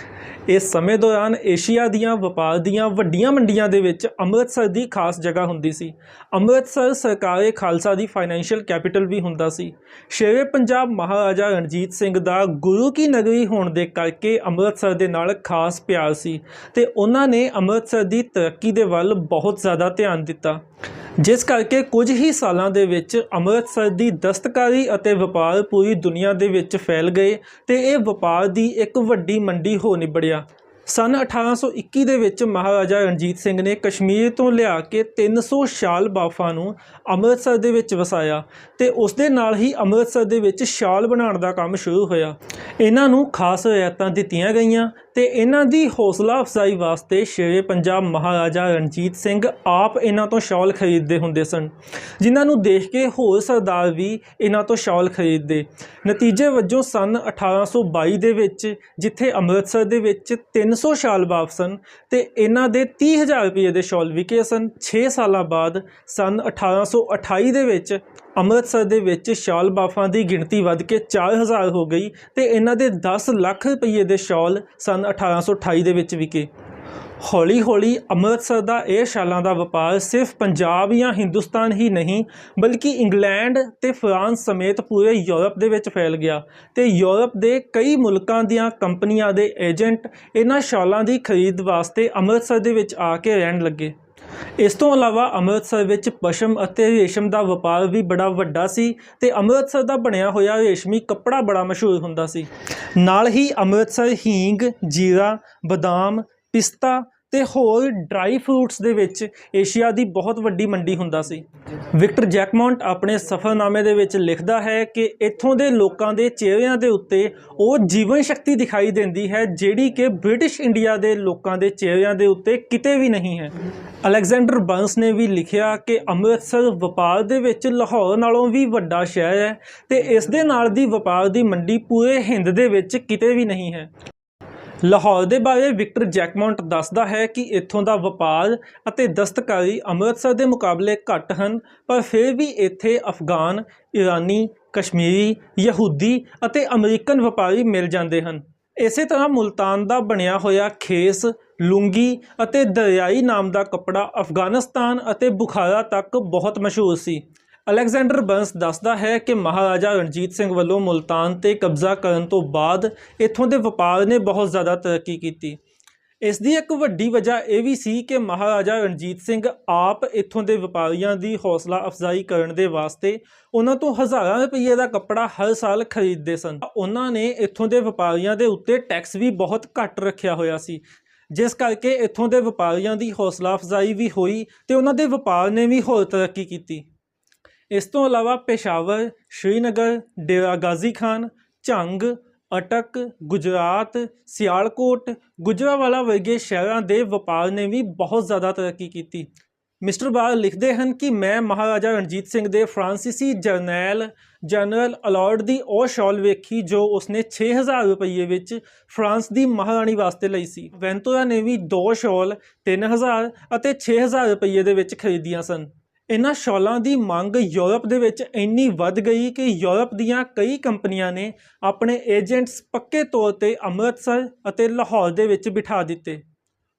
ਇਸ ਸਮੇਂ ਦੌਰਾਨ ਏਸ਼ੀਆ ਦੀਆਂ ਵਪਾਰ ਦੀਆਂ ਵੱਡੀਆਂ ਮੰਡੀਆਂ ਦੇ ਵਿੱਚ ਅੰਮ੍ਰਿਤਸਰ ਦੀ ਖਾਸ ਜਗ੍ਹਾ ਹੁੰਦੀ ਸੀ। ਅੰਮ੍ਰਿਤਸਰ ਸਰਕਾਰੇ ਖਾਲਸਾ ਦੀ ਫਾਈਨੈਂਸ਼ੀਅਲ ਕੈਪੀਟਲ ਵੀ ਹੁੰਦਾ ਸੀ। ਸ਼ੇਰੇ ਪੰਜਾਬ ਮਹਾਰਾਜਾ ਰਣਜੀਤ ਸਿੰਘ ਦਾ ਗੁਰੂ ਕੀ ਨਗਰੀ ਹੋਣ ਦੇ ਕਰਕੇ ਅੰਮ੍ਰਿਤਸਰ ਦੇ ਨਾਲ ਖਾਸ ਪਿਆਰ ਸੀ ਤੇ ਉਹਨਾਂ ਨੇ ਅੰਮ੍ਰਿਤਸਰ ਦੀ ਤਰੱਕੀ ਦੇ ਵੱਲ ਬਹੁਤ ਜ਼ਿਆਦਾ ਧਿਆਨ ਦਿੱਤਾ, ਜਿਸ ਕਰਕੇ ਕੁਝ ਹੀ ਸਾਲਾਂ ਦੇ ਵਿੱਚ ਅੰਮ੍ਰਿਤਸਰ ਦੀ ਦਸਤਕਾਰੀ ਅਤੇ ਵਪਾਰ ਪੂਰੀ ਦੁਨੀਆ ਦੇ ਵਿੱਚ ਫੈਲ ਗਏ ਤੇ ਇਹ ਵਪਾਰ ਦੀ ਇੱਕ ਵੱਡੀ ਮੰਡੀ ਹੋ ਨਿਬੜਿਆ। ਸੰਨ 1821 ਦੇ ਵਿੱਚ ਮਹਾਰਾਜਾ ਰਣਜੀਤ ਸਿੰਘ ਨੇ ਕਸ਼ਮੀਰ ਤੋਂ ਲਿਆ ਕੇ 300 ਸ਼ਾਲ ਬਾਫਾਂ ਨੂੰ ਅੰਮ੍ਰਿਤਸਰ ਦੇ ਵਿੱਚ ਵਸਾਇਆ ਤੇ ਉਸ ਦੇ ਨਾਲ ਹੀ ਅੰਮ੍ਰਿਤਸਰ ਦੇ ਵਿੱਚ ਸ਼ਾਲ ਬਣਾਉਣ ਦਾ ਕੰਮ ਸ਼ੁਰੂ ਹੋਇਆ। ਇਹਨਾਂ ਨੂੰ ਖਾਸ ਰਿਆਇਤਾਂ ਦਿੱਤੀਆਂ ਗਈਆਂ ਤੇ ਇਹਨਾਂ ਦੀ ਹੌਸਲਾ ਅਫਜ਼ਾਈ ਵਾਸਤੇ ਸ਼ੇਰੇ ਪੰਜਾਬ ਮਹਾਰਾਜਾ ਰਣਜੀਤ ਸਿੰਘ ਆਪ ਇਹਨਾਂ ਤੋਂ ਸ਼ਾਲ ਖਰੀਦਦੇ ਹੁੰਦੇ ਸਨ, ਜਿਨ੍ਹਾਂ ਨੂੰ ਦੇਖ ਕੇ ਹੋਰ ਸਰਦਾਰ ਵੀ ਇਹਨਾਂ ਤੋਂ ਸ਼ਾਲ ਖਰੀਦਦੇ। ਨਤੀਜੇ ਵਜੋਂ ਸੰਨ 1822 ਦੇ ਵਿੱਚ ਜਿੱਥੇ ਅੰਮ੍ਰਿਤਸਰ ਦੇ ਵਿੱਚ 300 ਸ਼ਾਲ ਬਾਫ ਸਨ ਤੇ ਇਹਨਾਂ ਦੇ 30,000 ਰੁਪਏ ਦੇ ਸ਼ਾਲ ਵਿਕੇ ਸਨ। 6 ਸਾਲਾਂ ਬਾਅਦ ਸੰਨ 1828 ਦੇ ਵਿੱਚ ਅੰਮ੍ਰਿਤਸਰ ਦੇ ਵਿੱਚ ਸ਼ਾਲ ਬਾਫਾਂ ਦੀ ਗਿਣਤੀ ਵੱਧ ਕੇ 4000 ਹੋ ਗਈ ਤੇ ਇਹਨਾਂ ਦੇ 10 ਲੱਖ ਰੁਪਏ ਦੇ ਸ਼ਾਲ ਸੰਨ 1828 ਦੇ ਵਿੱਚ ਵਿਕੇ। ਹੌਲੀ ਹੌਲੀ ਅੰਮ੍ਰਿਤਸਰ ਦਾ ਇਹ ਸ਼ਾਲਾਂ ਦਾ ਵਪਾਰ ਸਿਰਫ ਪੰਜਾਬ ਜਾਂ ਹਿੰਦੁਸਤਾਨ ਹੀ ਨਹੀਂ ਬਲਕਿ ਇੰਗਲੈਂਡ ਤੇ ਫਰਾਂਸ ਸਮੇਤ ਪੂਰੇ ਯੂਰਪ ਦੇ ਵਿੱਚ ਫੈਲ ਗਿਆ ਤੇ ਯੂਰਪ ਦੇ ਕਈ ਮੁਲਕਾਂ ਦੀਆਂ ਕੰਪਨੀਆਂ ਦੇ ਏਜੰਟ ਇਹਨਾਂ ਸ਼ਾਲਾਂ ਦੀ ਖਰੀਦ ਵਾਸਤੇ ਅੰਮ੍ਰਿਤਸਰ ਦੇ ਵਿੱਚ ਆ ਕੇ ਰਹਿਣ ਲੱਗੇ। ਇਸ ਤੋਂ ਇਲਾਵਾ ਅੰਮ੍ਰਿਤਸਰ ਵਿੱਚ ਪਸ਼ਮ ਅਤੇ ਰੇਸ਼ਮ ਦਾ ਵਪਾਰ ਵੀ ਬੜਾ ਵੱਡਾ ਸੀ ਤੇ ਅੰਮ੍ਰਿਤਸਰ ਦਾ ਬਣਿਆ ਹੋਇਆ ਰੇਸ਼ਮੀ ਕੱਪੜਾ ਬੜਾ ਮਸ਼ਹੂਰ ਹੁੰਦਾ ਸੀ। ਨਾਲ ਹੀ ਅੰਮ੍ਰਿਤਸਰ ਹੀਂਗ, ਜੀਰਾ, ਬਦਾਮ, ਪਿਸਤਾ ਤੇ ਹੋਰ ਡਰਾਈ ਫਰੂਟਸ ਦੇ ਵਿੱਚ ਏਸ਼ੀਆ ਦੀ ਬਹੁਤ ਵੱਡੀ ਮੰਡੀ ਹੁੰਦਾ ਸੀ। ਵਿਕਟਰ ਜੈਕਮੌਂਟ ਆਪਣੇ ਸਫ਼ਰਨਾਮੇ ਦੇ ਵਿੱਚ ਲਿਖਦਾ ਹੈ ਕਿ ਇੱਥੋਂ ਦੇ ਲੋਕਾਂ ਦੇ ਚਿਹਰਿਆਂ ਦੇ ਉੱਤੇ ਉਹ ਜੀਵਨ ਸ਼ਕਤੀ ਦਿਖਾਈ ਦਿੰਦੀ ਹੈ ਜਿਹੜੀ ਕਿ ਬ੍ਰਿਟਿਸ਼ ਇੰਡੀਆ ਦੇ ਲੋਕਾਂ ਦੇ ਚਿਹਰਿਆਂ ਦੇ ਉੱਤੇ ਕਿਤੇ ਵੀ ਨਹੀਂ ਹੈ। ਅਲੈਗਜ਼ੈਂਡਰ ਬਰਨਸ ਨੇ ਵੀ ਲਿਖਿਆ ਕਿ ਅੰਮ੍ਰਿਤਸਰ ਵਪਾਰ ਦੇ ਵਿੱਚ ਲਾਹੌਰ ਨਾਲੋਂ ਵੀ ਵੱਡਾ ਸ਼ਹਿਰ ਹੈ ਤੇ ਇਸ ਦੇ ਨਾਲ ਦੀ ਵਪਾਰ ਦੀ ਮੰਡੀ ਪੂਰੇ ਹਿੰਦ ਦੇ ਵਿੱਚ ਕਿਤੇ ਵੀ ਨਹੀਂ ਹੈ। ਲਾਹੌਰ ਦੇ ਬਾਰੇ ਵਿਕਟਰ ਜੈਕਮੌਂਟ ਦੱਸਦਾ ਹੈ ਕਿ ਇੱਥੋਂ ਦਾ ਵਪਾਰ ਅਤੇ ਦਸਤਕਾਰੀ ਅੰਮ੍ਰਿਤਸਰ ਦੇ ਮੁਕਾਬਲੇ ਘੱਟ ਹਨ, ਪਰ ਫਿਰ ਵੀ ਇੱਥੇ ਅਫਗਾਨ, ਇਰਾਨੀ, ਕਸ਼ਮੀਰੀ, ਯਹੂਦੀ ਅਤੇ ਅਮਰੀਕਨ ਵਪਾਰੀ ਮਿਲ ਜਾਂਦੇ ਹਨ। ਇਸੇ ਤਰ੍ਹਾਂ ਮੁਲਤਾਨ ਦਾ ਬਣਿਆ ਹੋਇਆ ਖੇਸ, ਲੁੰਗੀ ਅਤੇ ਦਰਿਆਈ ਨਾਮ ਦਾ ਕੱਪੜਾ ਅਫਗਾਨਿਸਤਾਨ ਅਤੇ ਬੁਖਾਰਾ ਤੱਕ ਬਹੁਤ ਮਸ਼ਹੂਰ ਸੀ। ਅਲੈਗਜ਼ੈਂਡਰ ਬਰਨਸ ਦੱਸਦਾ ਹੈ ਕਿ ਮਹਾਰਾਜਾ ਰਣਜੀਤ ਸਿੰਘ ਵੱਲੋਂ ਮੁਲਤਾਨ 'ਤੇ ਕਬਜ਼ਾ ਕਰਨ ਤੋਂ ਬਾਅਦ ਇੱਥੋਂ ਦੇ ਵਪਾਰ ਨੇ ਬਹੁਤ ਜ਼ਿਆਦਾ ਤਰੱਕੀ ਕੀਤੀ। ਇਸ ਦੀ ਇੱਕ ਵੱਡੀ ਵਜ੍ਹਾ ਇਹ ਵੀ ਸੀ ਕਿ ਮਹਾਰਾਜਾ ਰਣਜੀਤ ਸਿੰਘ ਆਪ ਇੱਥੋਂ ਦੇ ਵਪਾਰੀਆਂ ਦੀ ਹੌਸਲਾ ਅਫਜ਼ਾਈ ਕਰਨ ਦੇ ਵਾਸਤੇ ਉਹਨਾਂ ਤੋਂ ਹਜ਼ਾਰਾਂ ਰੁਪਏ ਦਾ ਕੱਪੜਾ ਹਰ ਸਾਲ ਖਰੀਦਦੇ ਸਨ। ਉਹਨਾਂ ਨੇ ਇੱਥੋਂ ਦੇ ਵਪਾਰੀਆਂ ਦੇ ਉੱਤੇ ਟੈਕਸ ਵੀ ਬਹੁਤ ਘੱਟ ਰੱਖਿਆ ਹੋਇਆ ਸੀ, ਜਿਸ ਕਰਕੇ ਇੱਥੋਂ ਦੇ ਵਪਾਰੀਆਂ ਦੀ ਹੌਸਲਾ ਅਫਜ਼ਾਈ ਵੀ ਹੋਈ ਤੇ ਉਹਨਾਂ ਦੇ ਵਪਾਰ ਨੇ ਵੀ ਹੋਰ ਤਰੱਕੀ ਕੀਤੀ। ਇਸ ਤੋਂ ਇਲਾਵਾ ਪੇਸ਼ਾਵਰ, ਸ਼੍ਰੀਨਗਰ, ਡੇਰਾ ਗਾਜ਼ੀ ਖਾਨ, ਝੰਗ, ਅਟਕ, ਗੁਜਰਾਤ, ਸਿਆਲਕੋਟ, ਗੁਜਰਾਂਵਾਲਾ ਵਰਗੇ ਸ਼ਹਿਰਾਂ ਦੇ ਵਪਾਰ ਨੇ ਵੀ ਬਹੁਤ ਜ਼ਿਆਦਾ ਤਰੱਕੀ ਕੀਤੀ। ਮਿਸਟਰ ਬਾਰ ਲਿਖਦੇ ਹਨ ਕਿ ਮੈਂ ਮਹਾਰਾਜਾ ਰਣਜੀਤ ਸਿੰਘ ਦੇ ਫਰਾਂਸੀਸੀ ਜਨਰਲ ਅਲਾਰਡ ਦੀ ਉਹ ਸ਼ਾਲ ਵੇਖੀ ਜੋ ਉਸਨੇ 6000 ਰੁਪਏ ਵਿੱਚ ਫਰਾਂਸ ਦੀ ਮਹਾਰਾਣੀ ਵਾਸਤੇ ਲਈ ਸੀ। ਵੈਂਤੂਰਾ ਨੇ ਵੀ 2 ਸ਼ਾਲ 3000 ਅਤੇ 6000 ਰੁਪਏ ਦੇ ਵਿੱਚ ਖਰੀਦੀਆਂ ਸਨ। ਇਹਨਾਂ ਸ਼ਾਲਾਂ ਦੀ ਮੰਗ ਯੂਰਪ ਦੇ ਵਿੱਚ ਇੰਨੀ ਵੱਧ ਗਈ ਕਿ ਯੂਰਪ ਦੀਆਂ ਕਈ ਕੰਪਨੀਆਂ ਨੇ ਆਪਣੇ ਏਜੰਟਸ ਪੱਕੇ ਤੌਰ 'ਤੇ ਅੰਮ੍ਰਿਤਸਰ ਅਤੇ ਲਾਹੌਰ ਦੇ ਵਿੱਚ ਬਿਠਾ ਦਿੱਤੇ।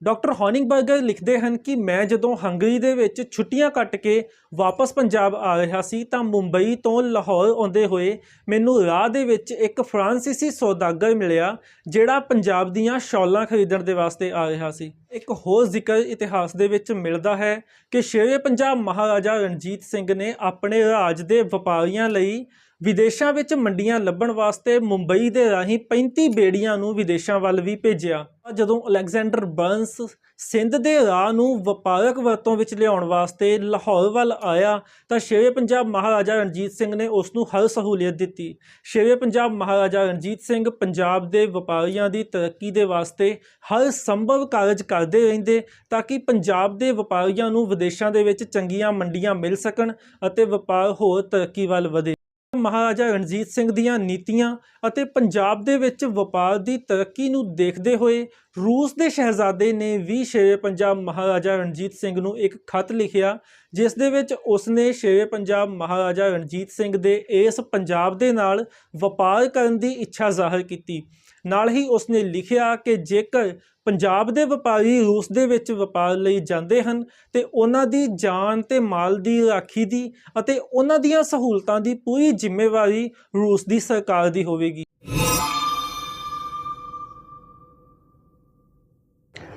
ਡਾਕਟਰ ਹੌਨਿੰਗਬਰਗਰ ਲਿਖਦੇ ਹਨ ਕਿ ਮੈਂ ਜਦੋਂ ਹੰਗਰੀ ਦੇ ਵਿੱਚ ਛੁੱਟੀਆਂ ਕੱਟ ਕੇ ਵਾਪਸ ਪੰਜਾਬ ਆ ਰਿਹਾ ਸੀ ਤਾਂ ਮੁੰਬਈ ਤੋਂ ਲਾਹੌਰ ਆਉਂਦੇ ਹੋਏ ਮੈਨੂੰ ਰਾਹ ਦੇ ਵਿੱਚ ਇੱਕ ਫਰਾਂਸੀਸੀ ਸੌਦਾਗਰ ਮਿਲਿਆ ਜਿਹੜਾ ਪੰਜਾਬ ਦੀਆਂ ਸ਼ਾਲਾਂ ਖਰੀਦਣ ਦੇ ਵਾਸਤੇ ਆ ਰਿਹਾ ਸੀ। ਇੱਕ ਹੋਰ ਜ਼ਿਕਰ ਇਤਿਹਾਸ ਦੇ ਵਿੱਚ ਮਿਲਦਾ ਹੈ ਕਿ ਸ਼ੇਰੇ ਪੰਜਾਬ ਮਹਾਰਾਜਾ ਰਣਜੀਤ ਸਿੰਘ ਨੇ ਆਪਣੇ ਰਾਜ ਦੇ ਵਪਾਰੀਆਂ ਲਈ ਵਿਦੇਸ਼ਾਂ ਵਿੱਚ ਮੰਡੀਆਂ ਲੱਭਣ ਵਾਸਤੇ ਮੁੰਬਈ ਦੇ ਰਾਹੀਂ 35 ਬੇੜੀਆਂ ਨੂੰ ਵਿਦੇਸ਼ਾਂ ਵੱਲ ਵੀ ਭੇਜਿਆ। ਜਦੋਂ ਅਲੈਗਜ਼ੈਂਡਰ ਬਰਨਸ ਸਿੰਧ ਦੇ ਰਾਹ ਨੂੰ ਵਪਾਰਕ ਵਰਤੋਂ ਵਿੱਚ ਲਿਆਉਣ ਵਾਸਤੇ ਲਾਹੌਰ ਵੱਲ ਆਇਆ ਤਾਂ ਸ਼ੇਰੇ ਪੰਜਾਬ ਮਹਾਰਾਜਾ ਰਣਜੀਤ ਸਿੰਘ ਨੇ ਉਸ ਨੂੰ ਹਰ ਸਹੂਲੀਅਤ ਦਿੱਤੀ। ਸ਼ੇਰੇ ਪੰਜਾਬ ਮਹਾਰਾਜਾ ਰਣਜੀਤ ਸਿੰਘ ਪੰਜਾਬ ਦੇ ਵਪਾਰੀਆਂ ਦੀ ਤਰੱਕੀ ਦੇ ਵਾਸਤੇ ਹਰ ਸੰਭਵ ਕਾਰਜ ਕਰਦੇ ਰਹਿੰਦੇ ਤਾਂ ਕਿ ਪੰਜਾਬ ਦੇ ਵਪਾਰੀਆਂ ਨੂੰ ਵਿਦੇਸ਼ਾਂ ਦੇ ਵਿੱਚ ਚੰਗੀਆਂ ਮੰਡੀਆਂ ਮਿਲ ਸਕਣ ਅਤੇ ਵਪਾਰ ਹੋਰ ਤਰੱਕੀ ਵੱਲ ਵਧੇ। ਮਹਾਰਾਜਾ ਰਣਜੀਤ ਸਿੰਘ ਦੀਆਂ ਨੀਤੀਆਂ ਅਤੇ ਪੰਜਾਬ ਦੇ ਵਿੱਚ ਵਪਾਰ ਦੀ ਤਰੱਕੀ ਨੂੰ ਦੇਖਦੇ ਹੋਏ ਰੂਸ ਦੇ ਸ਼ਹਿਜ਼ਾਦੇ ਨੇ ਵੀ ਸ਼ੇਰੇ ਪੰਜਾਬ ਮਹਾਰਾਜਾ ਰਣਜੀਤ ਸਿੰਘ ਨੂੰ ਇੱਕ ਖੱਤ ਲਿਖਿਆ, ਜਿਸ ਦੇ ਵਿੱਚ ਉਸਨੇ ਸ਼ੇਰੇ ਪੰਜਾਬ ਮਹਾਰਾਜਾ ਰਣਜੀਤ ਸਿੰਘ ਦੇ ਇਸ ਪੰਜਾਬ ਦੇ ਨਾਲ ਵਪਾਰ ਕਰਨ ਦੀ ਇੱਛਾ ਜ਼ਾਹਰ ਕੀਤੀ। ਨਾਲ ਹੀ ਉਸਨੇ ਲਿਖਿਆ ਕਿ ਜੇਕਰ ਪੰਜਾਬ ਦੇ ਵਪਾਰੀ ਰੂਸ ਦੇ ਵਿੱਚ ਵਪਾਰ ਲਈ ਜਾਂਦੇ ਹਨ ਤੇ ਉਹਨਾਂ ਦੀ ਜਾਨ ਤੇ ਮਾਲ ਦੀ ਰਾਖੀ ਦੀ ਅਤੇ ਉਹਨਾਂ ਦੀਆਂ ਸਹੂਲਤਾਂ ਦੀ ਪੂਰੀ ਜ਼ਿੰਮੇਵਾਰੀ ਰੂਸ ਦੀ ਸਰਕਾਰ ਦੀ ਹੋਵੇਗੀ।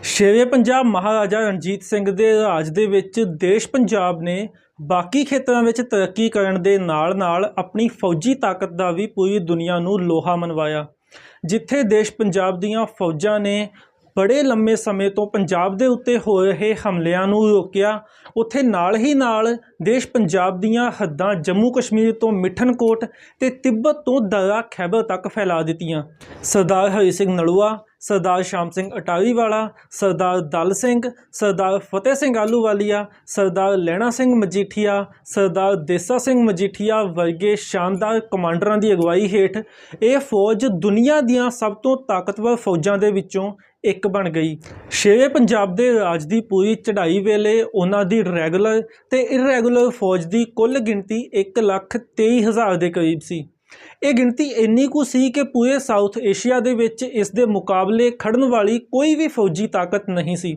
ਸ਼ੇਰੇ ਪੰਜਾਬ ਮਹਾਰਾਜਾ ਰਣਜੀਤ ਸਿੰਘ ਦੇ ਰਾਜ ਦੇ ਵਿੱਚ ਦੇਸ਼ ਪੰਜਾਬ ਨੇ ਬਾਕੀ ਖੇਤਰਾਂ ਵਿੱਚ ਤਰੱਕੀ ਕਰਨ ਦੇ ਨਾਲ-ਨਾਲ ਆਪਣੀ ਫੌਜੀ ਤਾਕਤ ਦਾ ਵੀ ਪੂਰੀ ਦੁਨੀਆ ਨੂੰ ਲੋਹਾ ਮਨਵਾਇਆ। ਜਿੱਥੇ ਦੇਸ਼ ਪੰਜਾਬ ਦੀਆਂ ਫੌਜਾਂ ਨੇ ਬੜੇ ਲੰਮੇ ਸਮੇਂ ਤੋਂ ਪੰਜਾਬ ਦੇ ਉੱਤੇ ਹੋ ਰਹੇ ਹਮਲਿਆਂ ਨੂੰ ਰੋਕਿਆ, ਉੱਥੇ ਨਾਲ ਹੀ ਨਾਲ ਦੇਸ਼ ਪੰਜਾਬ ਦੀਆਂ ਹੱਦਾਂ ਜੰਮੂ ਕਸ਼ਮੀਰ ਤੋਂ ਮਿਠਨਕੋਟ ਤੇ ਤਿੱਬਤ ਤੋਂ ਦਰਾ ਖੈਬਰ ਤੱਕ ਫੈਲਾ ਦਿੱਤੀਆਂ। ਸਰਦਾਰ ਹਰੀ ਸਿੰਘ ਨਲੂਆ, ਸਰਦਾਰ ਸ਼ਾਮ ਸਿੰਘ ਅਟਾਰੀ ਵਾਲਾ, ਸਰਦਾਰ ਦਲ ਸਿੰਘ, ਸਰਦਾਰ ਫਤਿਹ ਸਿੰਘ ਆਹਲੂਵਾਲੀਆ, ਸਰਦਾਰ ਲਹਿਣਾ ਸਿੰਘ ਮਜੀਠੀਆ, ਸਰਦਾਰ ਦੇਸਾ ਸਿੰਘ ਮਜੀਠੀਆ ਵਰਗੇ ਸ਼ਾਨਦਾਰ ਕਮਾਂਡਰਾਂ ਦੀ ਅਗਵਾਈ ਹੇਠ ਇਹ ਫੌਜ ਦੁਨੀਆ ਦੀਆਂ ਸਭ ਤੋਂ ਤਾਕਤਵਰ ਫੌਜਾਂ ਦੇ ਵਿੱਚੋਂ ਇੱਕ ਬਣ ਗਈ। ਸ਼ੇਰੇ ਪੰਜਾਬ ਦੇ ਰਾਜ ਦੀ ਪੂਰੀ ਚੜ੍ਹਾਈ ਵੇਲੇ ਉਹਨਾਂ ਦੀ ਰੈਗੂਲਰ ਤੇ ਇਰੈਗੂਲਰ ਫੌਜ ਦੀ ਕੁੱਲ ਗਿਣਤੀ 1,23,000 ਦੇ ਕਰੀਬ ਸੀ। ਇਹ ਗਿਣਤੀ ਇੰਨੀ ਕੁ ਸੀ ਕਿ ਪੂਰੇ ਸਾਊਥ ਏਸ਼ੀਆ ਦੇ ਵਿੱਚ ਇਸ ਦੇ ਮੁਕਾਬਲੇ ਖੜਨ ਵਾਲੀ ਕੋਈ ਵੀ ਫੌਜੀ ਤਾਕਤ ਨਹੀਂ ਸੀ।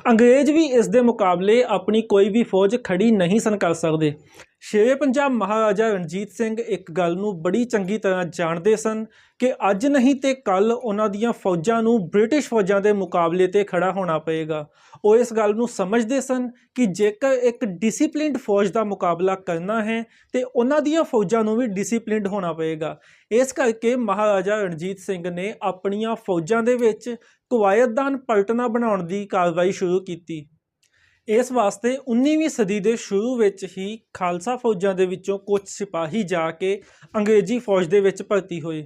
ਅੰਗਰੇਜ਼ ਵੀ ਇਸ ਦੇ ਮੁਕਾਬਲੇ ਆਪਣੀ ਕੋਈ ਵੀ ਫੌਜ ਖੜੀ ਨਹੀਂ ਸਨ ਕਰ ਸਕਦੇ। ਸ਼ੇਰੇ ਪੰਜਾਬ ਮਹਾਰਾਜਾ ਰਣਜੀਤ ਸਿੰਘ ਇੱਕ ਗੱਲ ਨੂੰ ਬੜੀ ਚੰਗੀ ਤਰ੍ਹਾਂ ਜਾਣਦੇ ਸਨ ਕਿ ਅੱਜ ਨਹੀਂ ਤੇ ਕੱਲ੍ਹ ਉਹਨਾਂ ਦੀਆਂ ਫੌਜਾਂ ਨੂੰ ਬ੍ਰਿਟਿਸ਼ ਫੌਜਾਂ ਦੇ ਮੁਕਾਬਲੇ 'ਤੇ ਖੜਾ ਹੋਣਾ ਪਏਗਾ। ਉਹ ਇਸ ਗੱਲ ਨੂੰ ਸਮਝਦੇ ਸਨ ਕਿ ਜੇਕਰ ਇੱਕ ਡਿਸਿਪਲਿਨਡ ਫੌਜ ਦਾ ਮੁਕਾਬਲਾ ਕਰਨਾ ਹੈ ਤੇ ਉਹਨਾਂ ਦੀਆਂ ਫੌਜਾਂ ਨੂੰ ਵੀ ਡਿਸਿਪਲਿਨਡ ਹੋਣਾ ਪਏਗਾ। ਇਸ ਕਰਕੇ ਮਹਾਰਾਜਾ ਰਣਜੀਤ ਸਿੰਘ ਨੇ ਆਪਣੀਆਂ ਫੌਜਾਂ ਦੇ ਵਿੱਚ ਕਵਾਇਤਦਾਨ ਪਲਟਨਾ ਬਣਾਉਣ ਦੀ ਕਾਰਵਾਈ ਸ਼ੁਰੂ ਕੀਤੀ। ਇਸ ਵਾਸਤੇ 19ਵੀਂ ਸਦੀ ਦੇ ਸ਼ੁਰੂ ਵਿੱਚ ਹੀ ਖਾਲਸਾ ਫੌਜਾਂ ਦੇ ਵਿੱਚੋਂ ਕੁਝ ਸਿਪਾਹੀ ਜਾ ਕੇ ਅੰਗਰੇਜ਼ੀ ਫੌਜ ਦੇ ਵਿੱਚ ਭਰਤੀ ਹੋਏ।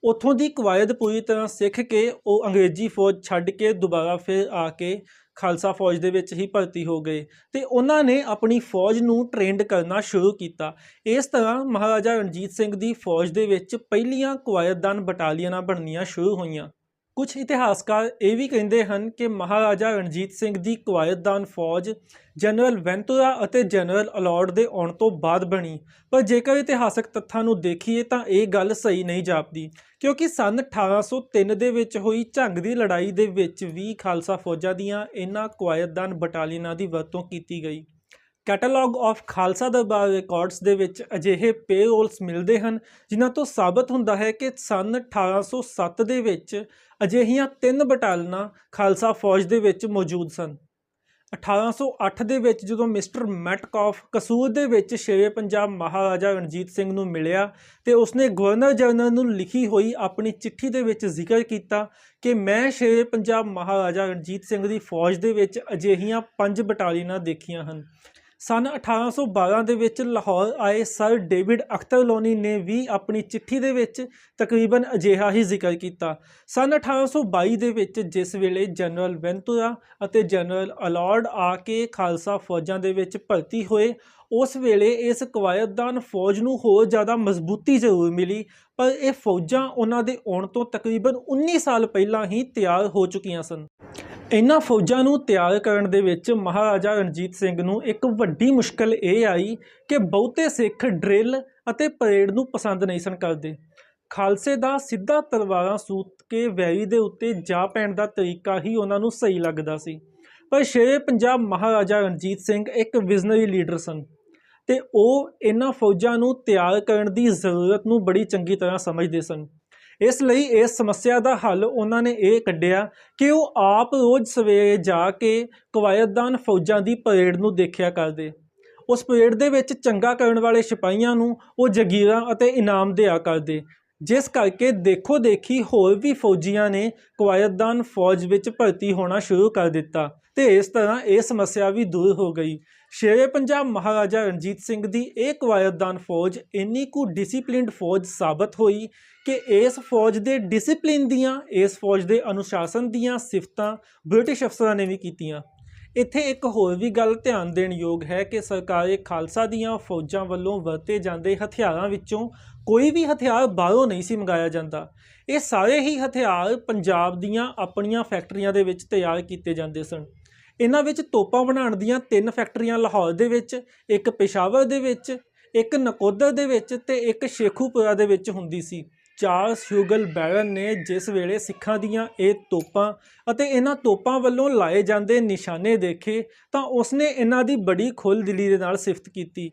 ਉੱਥੋਂ ਦੀ ਕਵਾਇਦ ਪੂਰੀ ਤਰ੍ਹਾਂ ਸਿੱਖ ਕੇ ਉਹ ਅੰਗਰੇਜ਼ੀ ਫੌਜ ਛੱਡ ਕੇ ਦੁਬਾਰਾ ਫਿਰ ਆ ਕੇ ਖਾਲਸਾ ਫੌਜ ਦੇ ਵਿੱਚ ਹੀ ਭਰਤੀ ਹੋ ਗਏ ਤੇ ਉਹਨਾਂ ਨੇ ਆਪਣੀ ਫੌਜ ਨੂੰ ਟ੍ਰੇਨਡ ਕਰਨਾ ਸ਼ੁਰੂ ਕੀਤਾ। ਇਸ ਤਰ੍ਹਾਂ ਮਹਾਰਾਜਾ ਰਣਜੀਤ ਸਿੰਘ ਦੀ ਫੌਜ ਦੇ ਵਿੱਚ ਪਹਿਲੀਆਂ ਕਵਾਇਤਦਾਨ ਬਟਾਲੀਅਨਾਂ ਬਣਨੀਆਂ ਸ਼ੁਰੂ ਹੋਈਆਂ। ਕੁਝ ਇਤਿਹਾਸਕਾਰ ਇਹ ਵੀ ਕਹਿੰਦੇ ਹਨ ਕਿ ਮਹਾਰਾਜਾ ਰਣਜੀਤ ਸਿੰਘ ਦੀ ਕਵਾਇਤਦਾਨ ਫੌਜ ਜਨਰਲ ਵੈਂਤੂਰਾ ਅਤੇ ਜਨਰਲ ਅਲੌਡ ਦੇ ਆਉਣ ਤੋਂ ਬਾਅਦ ਬਣੀ, ਪਰ ਜੇਕਰ ਇਤਿਹਾਸਕ ਤੱਥਾਂ ਨੂੰ ਦੇਖੀਏ ਤਾਂ ਇਹ ਗੱਲ ਸਹੀ ਨਹੀਂ ਜਾਪਦੀ, ਕਿਉਂਕਿ ਸੰਨ 1803 ਦੇ ਵਿੱਚ ਹੋਈ ਝੰਗ ਦੀ ਲੜਾਈ ਦੇ ਵਿੱਚ ਵੀ ਖਾਲਸਾ ਫੌਜਾਂ ਦੀਆਂ ਇਹਨਾਂ ਕਵਾਇਤਦਾਨ ਬਟਾਲੀਅਨਾਂ ਦੀ ਵਰਤੋਂ ਕੀਤੀ ਗਈ। Catalogue of Khalsa Darbar records ਦੇ ਵਿੱਚ ਅਜਿਹੇ ਪੇਰੋਲਸ ਮਿਲਦੇ ਹਨ ਜਿਨ੍ਹਾਂ ਤੋਂ ਸਾਬਤ ਹੁੰਦਾ ਹੈ ਕਿ ਸੰਨ 1807 ਦੇ ਵਿੱਚ ਅਜਿਹੀਆਂ 3 ਬਟਾਲੀਅਨਾਂ ਖਾਲਸਾ ਫੌਜ ਦੇ ਵਿੱਚ ਮੌਜੂਦ ਸਨ। 1808 ਦੇ ਵਿੱਚ ਜਦੋਂ ਮਿਸਟਰ ਮੈਟਕਾਫ ਕਸੂਰ ਦੇ ਵਿੱਚ ਸ਼ੇਰੇ ਪੰਜਾਬ ਮਹਾਰਾਜਾ ਰਣਜੀਤ ਸਿੰਘ ਨੂੰ ਮਿਲਿਆ ਤੇ ਉਸਨੇ ਗਵਰਨਰ ਜਨਰਲ ਨੂੰ ਲਿਖੀ ਹੋਈ ਆਪਣੀ ਚਿੱਠੀ ਦੇ ਵਿੱਚ ਜ਼ਿਕਰ ਕੀਤਾ ਕਿ ਮੈਂ ਸ਼ੇਰੇ ਪੰਜਾਬ ਮਹਾਰਾਜਾ ਰਣਜੀਤ ਸਿੰਘ ਦੀ ਫੌਜ ਦੇ ਵਿੱਚ ਅਜਿਹੀਆਂ 5 ਬਟਾਲੀਅਨਾਂ ਦੇਖੀਆਂ ਹਨ। ਸੰਨ 1812 ਦੇ ਵਿੱਚ ਲਾਹੌਰ ਆਏ ਸਰ ਡੇਵਿਡ ਅਖਤਰ ਲੋਨੀ ਨੇ ਵੀ ਆਪਣੀ ਚਿੱਠੀ ਦੇ ਵਿੱਚ ਤਕਰੀਬਨ ਅਜਿਹਾ ਹੀ ਜ਼ਿਕਰ ਕੀਤਾ। ਸੰਨ 1822 ਦੇ ਵਿੱਚ ਜਿਸ ਵੇਲੇ ਜਨਰਲ ਵੈਂਤੂਰਾ ਅਤੇ ਜਨਰਲ ਅਲੌਡ ਆ ਕੇ ਖਾਲਸਾ ਫੌਜਾਂ ਦੇ ਵਿੱਚ ਭਰਤੀ ਹੋਏ, ਉਸ ਵੇਲੇ ਇਸ ਕਵਾਇਤਦਾਨ ਫੌਜ ਨੂੰ ਹੋਰ ਜ਼ਿਆਦਾ ਮਜ਼ਬੂਤੀ ਜ਼ਰੂਰ ਮਿਲੀ, ਪਰ ਇਹ ਫੌਜਾਂ ਉਹਨਾਂ ਦੇ ਆਉਣ ਤੋਂ ਤਕਰੀਬਨ 19 ਸਾਲ ਪਹਿਲਾਂ ਹੀ ਤਿਆਰ ਹੋ ਚੁੱਕੀਆਂ ਸਨ। ਇਹਨਾਂ ਫੌਜਾਂ ਨੂੰ ਤਿਆਰ ਕਰਨ ਦੇ ਵਿੱਚ ਮਹਾਰਾਜਾ ਰਣਜੀਤ ਸਿੰਘ ਨੂੰ ਇੱਕ ਵੱਡੀ ਮੁਸ਼ਕਲ ਇਹ ਆਈ ਕਿ ਬਹੁਤੇ ਸਿੱਖ ਡਰਿਲ ਅਤੇ ਪਰੇਡ ਨੂੰ ਪਸੰਦ ਨਹੀਂ ਸਨ ਕਰਦੇ। ਖਾਲਸੇ ਦਾ ਸਿੱਧਾ ਤਲਵਾਰਾਂ ਸੂਤ ਕੇ ਵੈਰੀ ਦੇ ਉੱਤੇ ਜਾ ਪੈਣ ਦਾ ਤਰੀਕਾ ਹੀ ਉਹਨਾਂ ਨੂੰ ਸਹੀ ਲੱਗਦਾ ਸੀ, ਪਰ ਸ਼ੇਰੇ ਪੰਜਾਬ ਮਹਾਰਾਜਾ ਰਣਜੀਤ ਸਿੰਘ ਇੱਕ ਵਿਜ਼ਨਰੀ ਲੀਡਰ ਸਨ ਤੇ ਉਹ ਇਹਨਾਂ ਫੌਜਾਂ ਨੂੰ ਤਿਆਰ ਕਰਨ ਦੀ ਜ਼ਰੂਰਤ ਨੂੰ ਬੜੀ ਚੰਗੀ ਤਰ੍ਹਾਂ ਸਮਝਦੇ ਸਨ। ਇਸ ਲਈ ਇਸ ਸਮੱਸਿਆ ਦਾ ਹੱਲ ਉਹਨਾਂ ਨੇ ਇਹ ਕੱਢਿਆ ਕਿ ਉਹ ਆਪ ਰੋਜ਼ ਸਵੇਰੇ ਜਾ ਕੇ ਕਵਾਇਤਦਾਨ ਫੌਜਾਂ ਦੀ ਪਰੇਡ ਨੂੰ ਦੇਖਿਆ ਕਰਦੇ। ਉਸ ਪਰੇਡ ਦੇ ਵਿੱਚ ਚੰਗਾ ਕਰਨ ਵਾਲੇ ਸਿਪਾਹੀਆਂ ਨੂੰ ਉਹ ਜਗੀਰਾਂ ਅਤੇ ਇਨਾਮ ਦਿਆ ਕਰਦੇ, ਜਿਸ ਕਰਕੇ ਦੇਖੋ ਦੇਖੀ ਹੋਰ ਵੀ ਫੌਜੀਆਂ ਨੇ ਕਵਾਇਤਦਾਨ ਫੌਜ ਵਿੱਚ ਭਰਤੀ ਹੋਣਾ ਸ਼ੁਰੂ ਕਰ ਦਿੱਤਾ ਤੇ ਇਸ ਤਰ੍ਹਾਂ ਇਹ ਸਮੱਸਿਆ ਵੀ ਦੂਰ ਹੋ ਗਈ। ਸ਼ੇਰੇ ਪੰਜਾਬ ਮਹਾਰਾਜਾ ਰਣਜੀਤ ਸਿੰਘ ਦੀ ਇਹ ਕਵਾਇਤਦਾਨ ਫੌਜ ਇੰਨੀ ਕੁ ਡਿਸਿਪਲਿਨਡ ਫੌਜ ਸਾਬਤ ਹੋਈ ਕਿ ਇਸ ਫੌਜ ਦੇ ਡਿਸਿਪਲਿਨ ਦੀਆਂ, ਇਸ ਫੌਜ ਦੇ ਅਨੁਸ਼ਾਸਨ ਦੀਆਂ ਸਿਫਤਾਂ ਬ੍ਰਿਟਿਸ਼ ਅਫਸਰਾਂ ਨੇ ਵੀ ਕੀਤੀਆਂ। ਇੱਥੇ ਇੱਕ ਹੋਰ ਵੀ ਗੱਲ ਧਿਆਨ ਦੇਣ ਯੋਗ ਹੈ ਕਿ ਸਰਕਾਰੇ ਖਾਲਸਾ ਦੀਆਂ ਫੌਜਾਂ ਵੱਲੋਂ ਵਰਤੇ ਜਾਂਦੇ ਹਥਿਆਰਾਂ ਵਿੱਚੋਂ ਕੋਈ ਵੀ ਹਥਿਆਰ ਬਾਹਰੋਂ ਨਹੀਂ ਸੀ ਮੰਗਾਇਆ ਜਾਂਦਾ। ਇਹ ਸਾਰੇ ਹੀ ਹਥਿਆਰ ਪੰਜਾਬ ਦੀਆਂ ਆਪਣੀਆਂ ਫੈਕਟਰੀਆਂ ਦੇ ਵਿੱਚ ਤਿਆਰ ਕੀਤੇ ਜਾਂਦੇ ਸਨ। ਇਹਨਾਂ ਵਿੱਚ ਤੋਪਾਂ ਬਣਾਉਣ ਦੀਆਂ 3 ਫੈਕਟਰੀਆਂ ਲਾਹੌਰ ਦੇ ਵਿੱਚ, ਇੱਕ ਪੇਸ਼ਾਵਰ ਦੇ ਵਿੱਚ, ਇੱਕ ਨਕੋਦਰ ਦੇ ਵਿੱਚ ਤੇ ਇੱਕ ਸ਼ੇਖੂਪੁਰਾ ਦੇ ਵਿੱਚ ਹੁੰਦੀ ਸੀ। ਚਾਰਲਸ ਹਿਊਗਲ ਬੈਰਨ ਨੇ ਜਿਸ ਵੇਲੇ ਸਿੱਖਾਂ ਦੀਆਂ ਇਹ ਤੋਪਾਂ ਅਤੇ ਇਹਨਾਂ ਤੋਪਾਂ ਵੱਲੋਂ ਲਾਏ ਜਾਂਦੇ ਨਿਸ਼ਾਨੇ ਦੇਖੇ ਤਾਂ ਉਸਨੇ ਇਹਨਾਂ ਦੀ ਬੜੀ ਖੁੱਲ੍ਹ ਦਿਲੀ ਦੇ ਨਾਲ ਸਿਫਤ ਕੀਤੀ।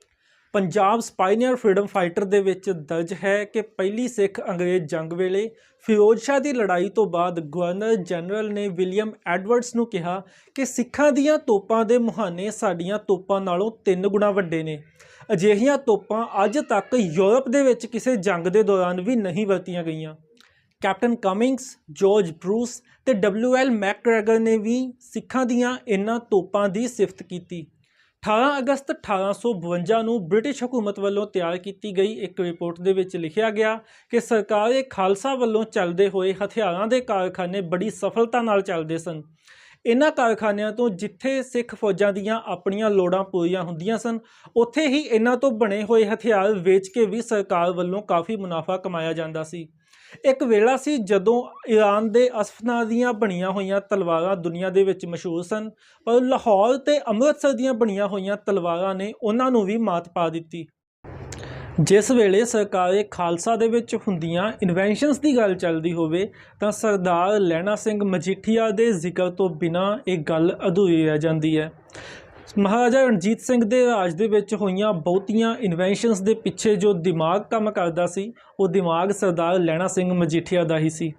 ਪੰਜਾਬ ਸਪਾਈਨੀਅਰ ਫਰੀडम ਫਾਈਟਰ ਦੇ ਵਿੱਚ ਦਰਜ ਹੈ ਕਿ ਪਹਿਲੀ ਸਿੱਖ ਅੰਗਰੇਜ਼ ਜੰਗ ਵੇਲੇ ਫਿਰੋਜ਼ ਸ਼ਾਹ ਦੀ ਲੜਾਈ ਤੋਂ ਬਾਅਦ ਗਵਰਨਰ ਜਨਰਲ ਨੇ ਵਿਲੀਅਮ ਐਡਵਰਡਸ ਨੂੰ ਕਿਹਾ ਕਿ ਸਿੱਖਾਂ ਦੀਆਂ ਤੋਪਾਂ ਦੇ ਮੁਹਾਨੇ ਸਾਡੀਆਂ ਤੋਪਾਂ ਨਾਲੋਂ 3 ਗੁਣਾ ਵੱਡੇ ਨੇ। ਅਜਿਹੀਆਂ ਤੋਪਾਂ ਅੱਜ ਤੱਕ ਯੂਰਪ ਦੇ ਵਿੱਚ ਕਿਸੇ ਜੰਗ ਦੇ ਦੌਰਾਨ ਵੀ ਨਹੀਂ ਵਰਤੀਆਂ ਗਈਆਂ। ਕੈਪਟਨ ਕਮਿੰਗਸ, ਜਾਰਜ ਬਰੂਸ ਤੇ WL ਮੈਕਗ੍ਰੈਗਰ ਨੇ ਵੀ ਸਿੱਖਾਂ ਦੀਆਂ ਇਹਨਾਂ ਤੋਪਾਂ ਦੀ ਸਿਫਤ ਕੀਤੀ। 18 ਅਗਸਤ 1852 ਨੂੰ ਬ੍ਰਿਟਿਸ਼ ਹਕੂਮਤ ਵੱਲੋਂ ਤਿਆਰ ਕੀਤੀ ਗਈ ਇੱਕ ਰਿਪੋਰਟ ਦੇ ਵਿੱਚ ਲਿਖਿਆ ਗਿਆ ਕਿ ਸਰਕਾਰ ਖਾਲਸਾ ਵੱਲੋਂ ਚੱਲਦੇ ਹੋਏ ਹਥਿਆਰਾਂ ਦੇ ਕਾਰਖਾਨੇ ਬੜੀ ਸਫਲਤਾ ਨਾਲ ਚੱਲਦੇ ਸਨ। ਇਹਨਾਂ ਕਾਰਖਾਨਿਆਂ ਤੋਂ ਜਿੱਥੇ ਸਿੱਖ ਫੌਜਾਂ ਦੀਆਂ ਆਪਣੀਆਂ ਲੋੜਾਂ ਪੂਰੀਆਂ ਹੁੰਦੀਆਂ ਸਨ, ਉੱਥੇ ਹੀ ਇਹਨਾਂ ਤੋਂ ਬਣੇ ਹੋਏ ਹਥਿਆਰ ਵੇਚ ਕੇ ਵੀ ਸਰਕਾਰ ਵੱਲੋਂ ਕਾਫੀ ਮੁਨਾਫਾ ਕਮਾਇਆ ਜਾਂਦਾ ਸੀ। ਇੱਕ ਵੇਲਾ ਸੀ ਜਦੋਂ ਈਰਾਨ ਦੇ ਅਸਫਨਾਰ ਦੀਆਂ ਬਣੀਆਂ ਹੋਈਆਂ ਤਲਵਾਰਾਂ ਦੁਨੀਆ ਦੇ ਵਿੱਚ ਮਸ਼ਹੂਰ ਸਨ, ਪਰ ਲਾਹੌਰ ਤੇ ਅੰਮ੍ਰਿਤਸਰ ਦੀਆਂ ਬਣੀਆਂ ਹੋਈਆਂ ਤਲਵਾਰਾਂ ਨੇ ਉਹਨਾਂ ਨੂੰ ਵੀ ਮਾਤ ਪਾ ਦਿੱਤੀ। ਜਿਸ ਵੇਲੇ ਸਰਕਾਰੇ ਖਾਲਸਾ ਦੇ ਵਿੱਚ ਹੁੰਦੀਆਂ ਇਨਵੈਂਸ਼ਨਸ ਦੀ ਗੱਲ ਚੱਲਦੀ ਹੋਵੇ ਤਾਂ ਸਰਦਾਰ ਲਹਿਣਾ ਸਿੰਘ ਮਜੀਠੀਆ ਦੇ ਜ਼ਿਕਰ ਤੋਂ ਬਿਨਾਂ ਇਹ ਗੱਲ ਅਧੂਰੀ ਰਹਿ ਜਾਂਦੀ ਹੈ। ਮਹਾਰਾਜਾ ਰਣਜੀਤ ਸਿੰਘ ਦੇ ਰਾਜ ਦੇ ਵਿੱਚ ਹੋਈਆਂ ਬਹੁਤੀਆਂ ਇਨਵੈਂਸ਼ਨਸ ਦੇ ਪਿੱਛੇ ਜੋ ਦਿਮਾਗ ਕੰਮ ਕਰਦਾ ਸੀ, ਉਹ ਦਿਮਾਗ ਸਰਦਾਰ ਲਹਿਣਾ ਸਿੰਘ ਮਜੀਠੀਆ ਦਾ ਹੀ ਸੀ।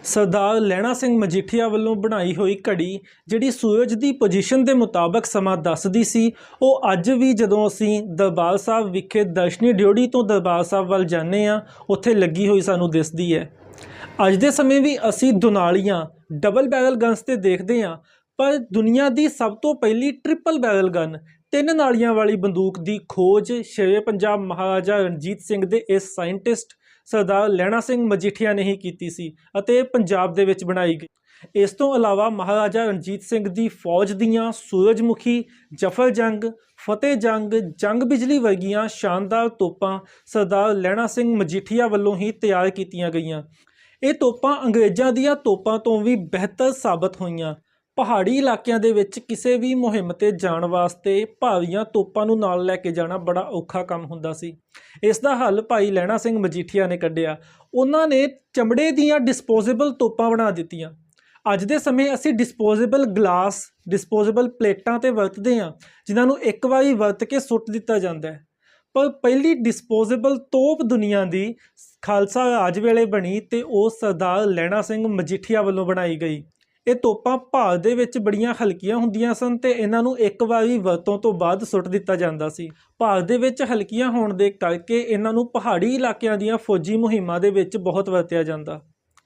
ਸਰਦਾਰ ਲਹਿਣਾ ਸਿੰਘ ਮਜੀਠੀਆ ਵੱਲੋਂ ਬਣਾਈ ਹੋਈ ਘੜੀ ਜਿਹੜੀ ਸੂਰਜ ਦੀ ਪੋਜੀਸ਼ਨ ਦੇ ਮੁਤਾਬਕ ਸਮਾਂ ਦੱਸਦੀ ਸੀ, ਉਹ ਅੱਜ ਵੀ ਜਦੋਂ ਅਸੀਂ ਦਰਬਾਰ ਸਾਹਿਬ ਵਿਖੇ ਦਰਸ਼ਨੀ ਡਿਓੜੀ ਤੋਂ ਦਰਬਾਰ ਸਾਹਿਬ ਵੱਲ ਜਾਂਦੇ ਹਾਂ, ਉੱਥੇ ਲੱਗੀ ਹੋਈ ਸਾਨੂੰ ਦਿਸਦੀ ਹੈ। ਅੱਜ ਦੇ ਸਮੇਂ ਵੀ ਅਸੀਂ ਦੁਨਾਲੀਆਂ ਡਬਲ ਬੈਰਲ ਗਨਸ ਤੇ ਦੇਖਦੇ ਹਾਂ, ਪਰ ਦੁਨੀਆ ਦੀ ਸਭ ਤੋਂ ਪਹਿਲੀ ਟ੍ਰਿਪਲ ਬੈਰਲ ਗਨ 3 ਨਾਲੀਆਂ ਵਾਲੀ ਬੰਦੂਕ ਦੀ ਖੋਜ ਸ਼ੇਰੇ ਪੰਜਾਬ ਮਹਾਰਾਜਾ ਰਣਜੀਤ ਸਿੰਘ ਦੇ ਇਸ ਸਾਇੰਟਿਸਟ ਸਰਦਾਰ ਲਹਿਣਾ ਸਿੰਘ ਮਜੀਠੀਆ ਨੇ ਹੀ ਕੀਤੀ ਸੀ ਅਤੇ ਪੰਜਾਬ ਦੇ ਵਿੱਚ ਬਣਾਈ ਗਈ। ਇਸ ਤੋਂ ਇਲਾਵਾ ਮਹਾਰਾਜਾ ਰਣਜੀਤ ਸਿੰਘ ਦੀ ਫੌਜ ਦੀਆਂ ਸੂਰਜਮੁਖੀ, ਜ਼ਫਰ ਜੰਗ, ਫਤਿਹ ਜੰਗ, ਜੰਗ ਬਿਜਲੀ ਵਰਗੀਆਂ ਸ਼ਾਨਦਾਰ ਤੋਪਾਂ ਸਰਦਾਰ ਲਹਿਣਾ ਸਿੰਘ ਮਜੀਠੀਆ ਵੱਲੋਂ ਹੀ ਤਿਆਰ ਕੀਤੀਆਂ ਗਈਆਂ। ਇਹ ਤੋਪਾਂ ਅੰਗਰੇਜ਼ਾਂ ਦੀਆਂ ਤੋਪਾਂ ਤੋਂ ਵੀ ਬਿਹਤਰ ਸਾਬਤ ਹੋਈਆਂ। ਪਹਾੜੀ ਇਲਾਕਿਆਂ ਦੇ ਵਿੱਚ ਕਿਸੇ ਵੀ ਮੁਹਿੰਮ ਤੇ ਜਾਣ ਵਾਸਤੇ ਭਾਰੀਆਂ ਤੋਪਾਂ ਨੂੰ ਨਾਲ ਲੈ ਕੇ ਜਾਣਾ ਬੜਾ ਔਖਾ ਕੰਮ ਹੁੰਦਾ ਸੀ। ਇਸ ਦਾ ਹੱਲ ਭਾਈ ਲਹਿਣਾ ਸਿੰਘ ਮਜੀਠੀਆ ਨੇ ਕੱਢਿਆ। ਉਹਨਾਂ ਨੇ ਚਮੜੇ ਦੀਆਂ ਡਿਸਪੋਜ਼ੇਬਲ ਤੋਪਾਂ ਬਣਾ ਦਿੱਤੀਆਂ। ਅੱਜ ਦੇ ਸਮੇਂ ਅਸੀਂ ਡਿਸਪੋਜ਼ੇਬਲ ਗਲਾਸ, ਡਿਸਪੋਜ਼ੇਬਲ ਪਲੇਟਾਂ ਤੇ ਵਰਤਦੇ ਹਾਂ, ਜਿਨ੍ਹਾਂ ਨੂੰ ਇੱਕ ਵਾਰੀ ਵਰਤ ਕੇ ਸੁੱਟ ਦਿੱਤਾ ਜਾਂਦਾ ਹੈ। ਪਰ ਪਹਿਲੀ ਡਿਸਪੋਜ਼ੇਬਲ ਤੋਪ ਦੁਨੀਆ ਦੀ ਖਾਲਸਾ ਰਾਜ ਵੇਲੇ ਬਣੀ ਤੇ ਉਹ ਸਰਦਾਰ ਲਹਿਣਾ ਸਿੰਘ ਮਜੀਠੀਆ ਵੱਲੋਂ ਬਣਾਈ ਗਈ। ਇਹ ਤੋਪਾਂ ਭਾਰ ਦੇ ਵਿੱਚ ਬੜੀਆਂ ਹਲਕੀਆਂ ਹੁੰਦੀਆਂ ਸਨ ਤੇ ਇਹਨਾਂ ਨੂੰ ਇੱਕ ਵਾਰੀ ਵਰਤੋਂ ਤੋਂ ਬਾਅਦ ਸੁੱਟ ਦਿੱਤਾ ਜਾਂਦਾ ਸੀ। ਭਾਰ ਦੇ ਵਿੱਚ ਹਲਕੀਆਂ ਹੋਣ ਦੇ ਕਰਕੇ ਇਹਨਾਂ ਨੂੰ ਪਹਾੜੀ ਇਲਾਕਿਆਂ ਦੀਆਂ ਫੌਜੀ ਮੁਹਿੰਮਾਂ ਦੇ ਵਿੱਚ ਬਹੁਤ ਵਰਤਿਆ ਜਾਂਦਾ।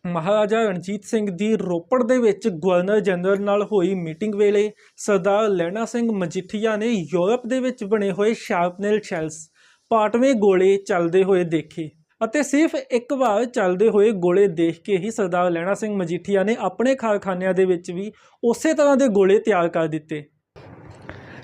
ਮਹਾਰਾਜਾ ਰਣਜੀਤ ਸਿੰਘ ਦੀ ਰੋਪੜ ਦੇ ਵਿੱਚ ਗਵਰਨਰ ਜਨਰਲ ਨਾਲ ਹੋਈ ਮੀਟਿੰਗ ਵੇਲੇ ਸਰਦਾਰ ਲਹਿਣਾ ਸਿੰਘ ਮਜੀਠੀਆ ਨੇ ਯੂਰਪ ਦੇ ਵਿੱਚ ਬਣੇ ਹੋਏ ਸ਼ਾਰਪਨੇਲ ਸ਼ੈਲਸ, ਪਾਟਵੇਂ ਗੋਲੇ ਚੱਲਦੇ ਹੋਏ ਦੇਖੇ ਅਤੇ ਸਿਰਫ ਇੱਕ ਵਾਰ ਚੱਲਦੇ ਹੋਏ ਗੋਲੇ ਦੇਖ ਕੇ ਹੀ ਸਰਦਾਰ ਲਹਿਣਾ ਸਿੰਘ ਮਜੀਠੀਆ ਨੇ ਆਪਣੇ ਕਾਰਖਾਨਿਆਂ ਦੇ ਵਿੱਚ ਵੀ ਉਸੇ ਤਰ੍ਹਾਂ ਦੇ ਗੋਲੇ ਤਿਆਰ ਕਰ ਦਿੱਤੇ।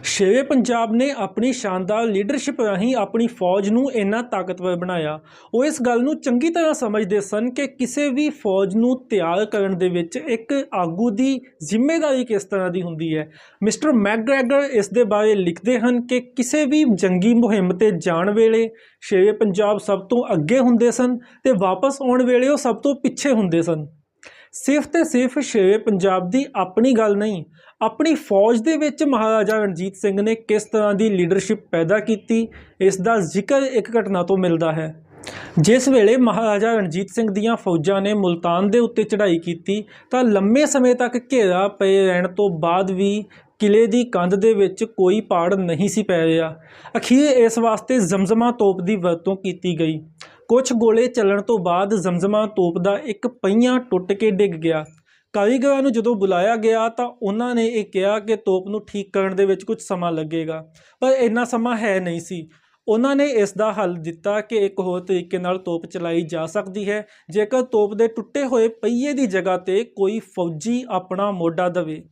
ਸ਼ੇਰੇ ਪੰਜਾਬ ਨੇ ਆਪਣੀ ਸ਼ਾਨਦਾਰ ਲੀਡਰਸ਼ਿਪ ਰਾਹੀਂ ਆਪਣੀ ਫੌਜ ਨੂੰ ਇੰਨਾ ਤਾਕਤਵਰ ਬਣਾਇਆ। ਉਹ ਇਸ ਗੱਲ ਨੂੰ ਚੰਗੀ ਤਰ੍ਹਾਂ ਸਮਝਦੇ ਸਨ ਕਿ ਕਿਸੇ ਵੀ ਫੌਜ ਨੂੰ ਤਿਆਰ ਕਰਨ ਦੇ ਵਿੱਚ ਇੱਕ ਆਗੂ ਦੀ ਜ਼ਿੰਮੇਵਾਰੀ ਕਿਸ ਤਰ੍ਹਾਂ ਦੀ ਹੁੰਦੀ ਹੈ। ਮਿਸਟਰ ਮੈਕਗ੍ਰੈਗਰ ਇਸ ਦੇ ਬਾਰੇ ਲਿਖਦੇ ਹਨ ਕਿ ਕਿਸੇ ਵੀ ਜੰਗੀ ਮੁਹਿੰਮ ਤੇ ਜਾਣ ਵੇਲੇ ਸ਼ੇਰੇ ਪੰਜਾਬ ਸਭ ਤੋਂ ਅੱਗੇ ਹੁੰਦੇ ਸਨ ਤੇ ਵਾਪਸ ਆਉਣ ਵੇਲੇ ਉਹ ਸਭ ਤੋਂ ਪਿੱਛੇ ਹੁੰਦੇ ਸਨ। ਸਿਰਫ ਤੇ ਸਿਰਫ ਸ਼ੇਰੇ ਪੰਜਾਬ ਦੀ ਆਪਣੀ ਗੱਲ ਨਹੀਂ, ਆਪਣੀ ਫੌਜ ਦੇ ਵਿੱਚ ਮਹਾਰਾਜਾ ਰਣਜੀਤ ਸਿੰਘ ਨੇ ਕਿਸ ਤਰ੍ਹਾਂ ਦੀ ਲੀਡਰਸ਼ਿਪ ਪੈਦਾ ਕੀਤੀ, ਇਸ ਦਾ ਜ਼ਿਕਰ ਇੱਕ ਘਟਨਾ ਤੋਂ ਮਿਲਦਾ ਹੈ। ਜਿਸ ਵੇਲੇ ਮਹਾਰਾਜਾ ਰਣਜੀਤ ਸਿੰਘ ਦੀਆਂ ਫੌਜਾਂ ਨੇ ਮੁਲਤਾਨ ਦੇ ਉੱਤੇ ਚੜ੍ਹਾਈ ਕੀਤੀ ਤਾਂ ਲੰਮੇ ਸਮੇਂ ਤੱਕ ਘੇਰਾ ਪਏ ਰਹਿਣ ਤੋਂ ਬਾਅਦ ਵੀ ਕਿਲੇ ਦੀ ਕੰਧ ਦੇ ਵਿੱਚ ਕੋਈ ਪਾੜ ਨਹੀਂ ਸੀ ਪੈ ਰਿਹਾ। ਅਖੀਰ ਇਸ ਵਾਸਤੇ ਜ਼ਮਜ਼ਮਾ ਤੋਪ ਦੀ ਵਰਤੋਂ ਕੀਤੀ ਗਈ। ਕੁਝ ਗੋਲੇ ਚੱਲਣ ਤੋਂ ਬਾਅਦ ਜ਼ਮਜ਼ਮਾ ਤੋਪ ਦਾ ਇੱਕ ਪਹੀਆ ਟੁੱਟ ਕੇ ਡਿੱਗ ਗਿਆ। ਕਾਰੀਗਰਾਂ ਨੂੰ ਜਦੋਂ ਬੁਲਾਇਆ ਗਿਆ ਤਾਂ ਉਹਨਾਂ ਨੇ ਇਹ ਕਿਹਾ ਕਿ ਤੋਪ ਨੂੰ ਠੀਕ ਕਰਨ ਦੇ ਵਿੱਚ ਕੁਝ ਸਮਾਂ ਲੱਗੇਗਾ, ਪਰ ਇੰਨਾ ਸਮਾਂ ਹੈ ਨਹੀਂ ਸੀ। ਉਹਨਾਂ ਨੇ ਇਸ ਦਾ ਹੱਲ ਦਿੱਤਾ ਕਿ ਇੱਕ ਹੋਰ ਤਰੀਕੇ ਨਾਲ ਤੋਪ ਚਲਾਈ ਜਾ ਸਕਦੀ ਹੈ, ਜੇਕਰ ਤੋਪ ਦੇ ਟੁੱਟੇ ਹੋਏ ਪਹੀਏ ਦੀ ਜਗ੍ਹਾ ਤੇ ਕੋਈ ਫੌਜੀ ਆਪਣਾ ਮੋਢਾ ਦੇਵੇ।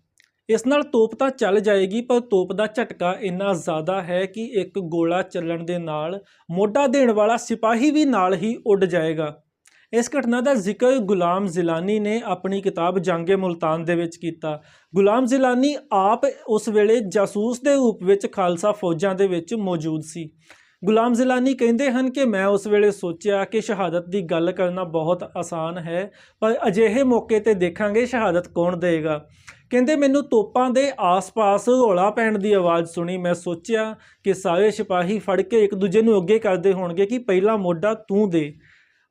ਇਸ ਨਾਲ ਤੋਪ ਤਾਂ ਚੱਲ ਜਾਏਗੀ, ਪਰ ਤੋਪ ਦਾ ਝਟਕਾ ਇੰਨਾ ਜ਼ਿਆਦਾ ਹੈ ਕਿ ਇੱਕ ਗੋਲਾ ਚੱਲਣ ਦੇ ਨਾਲ ਮੋਢਾ ਦੇਣ ਵਾਲਾ ਸਿਪਾਹੀ ਵੀ ਨਾਲ ਹੀ ਉੱਡ ਜਾਏਗਾ। ਇਸ ਘਟਨਾ ਦਾ ਜ਼ਿਕਰ ਗੁਲਾਮ ਜ਼ਿਲਾਨੀ ਨੇ ਆਪਣੀ ਕਿਤਾਬ ਜੰਗੇ ਮੁਲਤਾਨ ਦੇ ਵਿੱਚ ਕੀਤਾ। ਗੁਲਾਮ ਜ਼ਿਲਾਨੀ ਆਪ ਉਸ ਵੇਲੇ ਜਾਸੂਸ ਦੇ ਰੂਪ ਵਿੱਚ ਖਾਲਸਾ ਫੌਜਾਂ ਦੇ ਵਿੱਚ ਮੌਜੂਦ ਸੀ। ਗੁਲਾਮ ਜ਼ਿਲਾਨੀ ਕਹਿੰਦੇ ਹਨ ਕਿ ਮੈਂ ਉਸ ਵੇਲੇ ਸੋਚਿਆ ਕਿ ਸ਼ਹਾਦਤ ਦੀ ਗੱਲ ਕਰਨਾ ਬਹੁਤ ਆਸਾਨ ਹੈ, ਪਰ ਅਜਿਹੇ ਮੌਕੇ ਤੇ ਦੇਖਾਂਗੇ ਸ਼ਹਾਦਤ ਕੌਣ ਦੇਗਾ। ਕਹਿੰਦੇ ਮੈਨੂੰ ਤੋਪਾਂ ਦੇ ਆਸ-ਪਾਸ ਰੌਲਾ ਪੈਣ ਦੀ ਆਵਾਜ਼ ਸੁਣੀ। ਮੈਂ ਸੋਚਿਆ ਕਿ ਸਾਰੇ ਸਿਪਾਹੀ ਫੜ ਕੇ ਇੱਕ ਦੂਜੇ ਨੂੰ ਅੱਗੇ ਕਰਦੇ ਹੋਣਗੇ ਕਿ ਪਹਿਲਾ ਮੋਢਾ ਤੂੰ ਦੇ,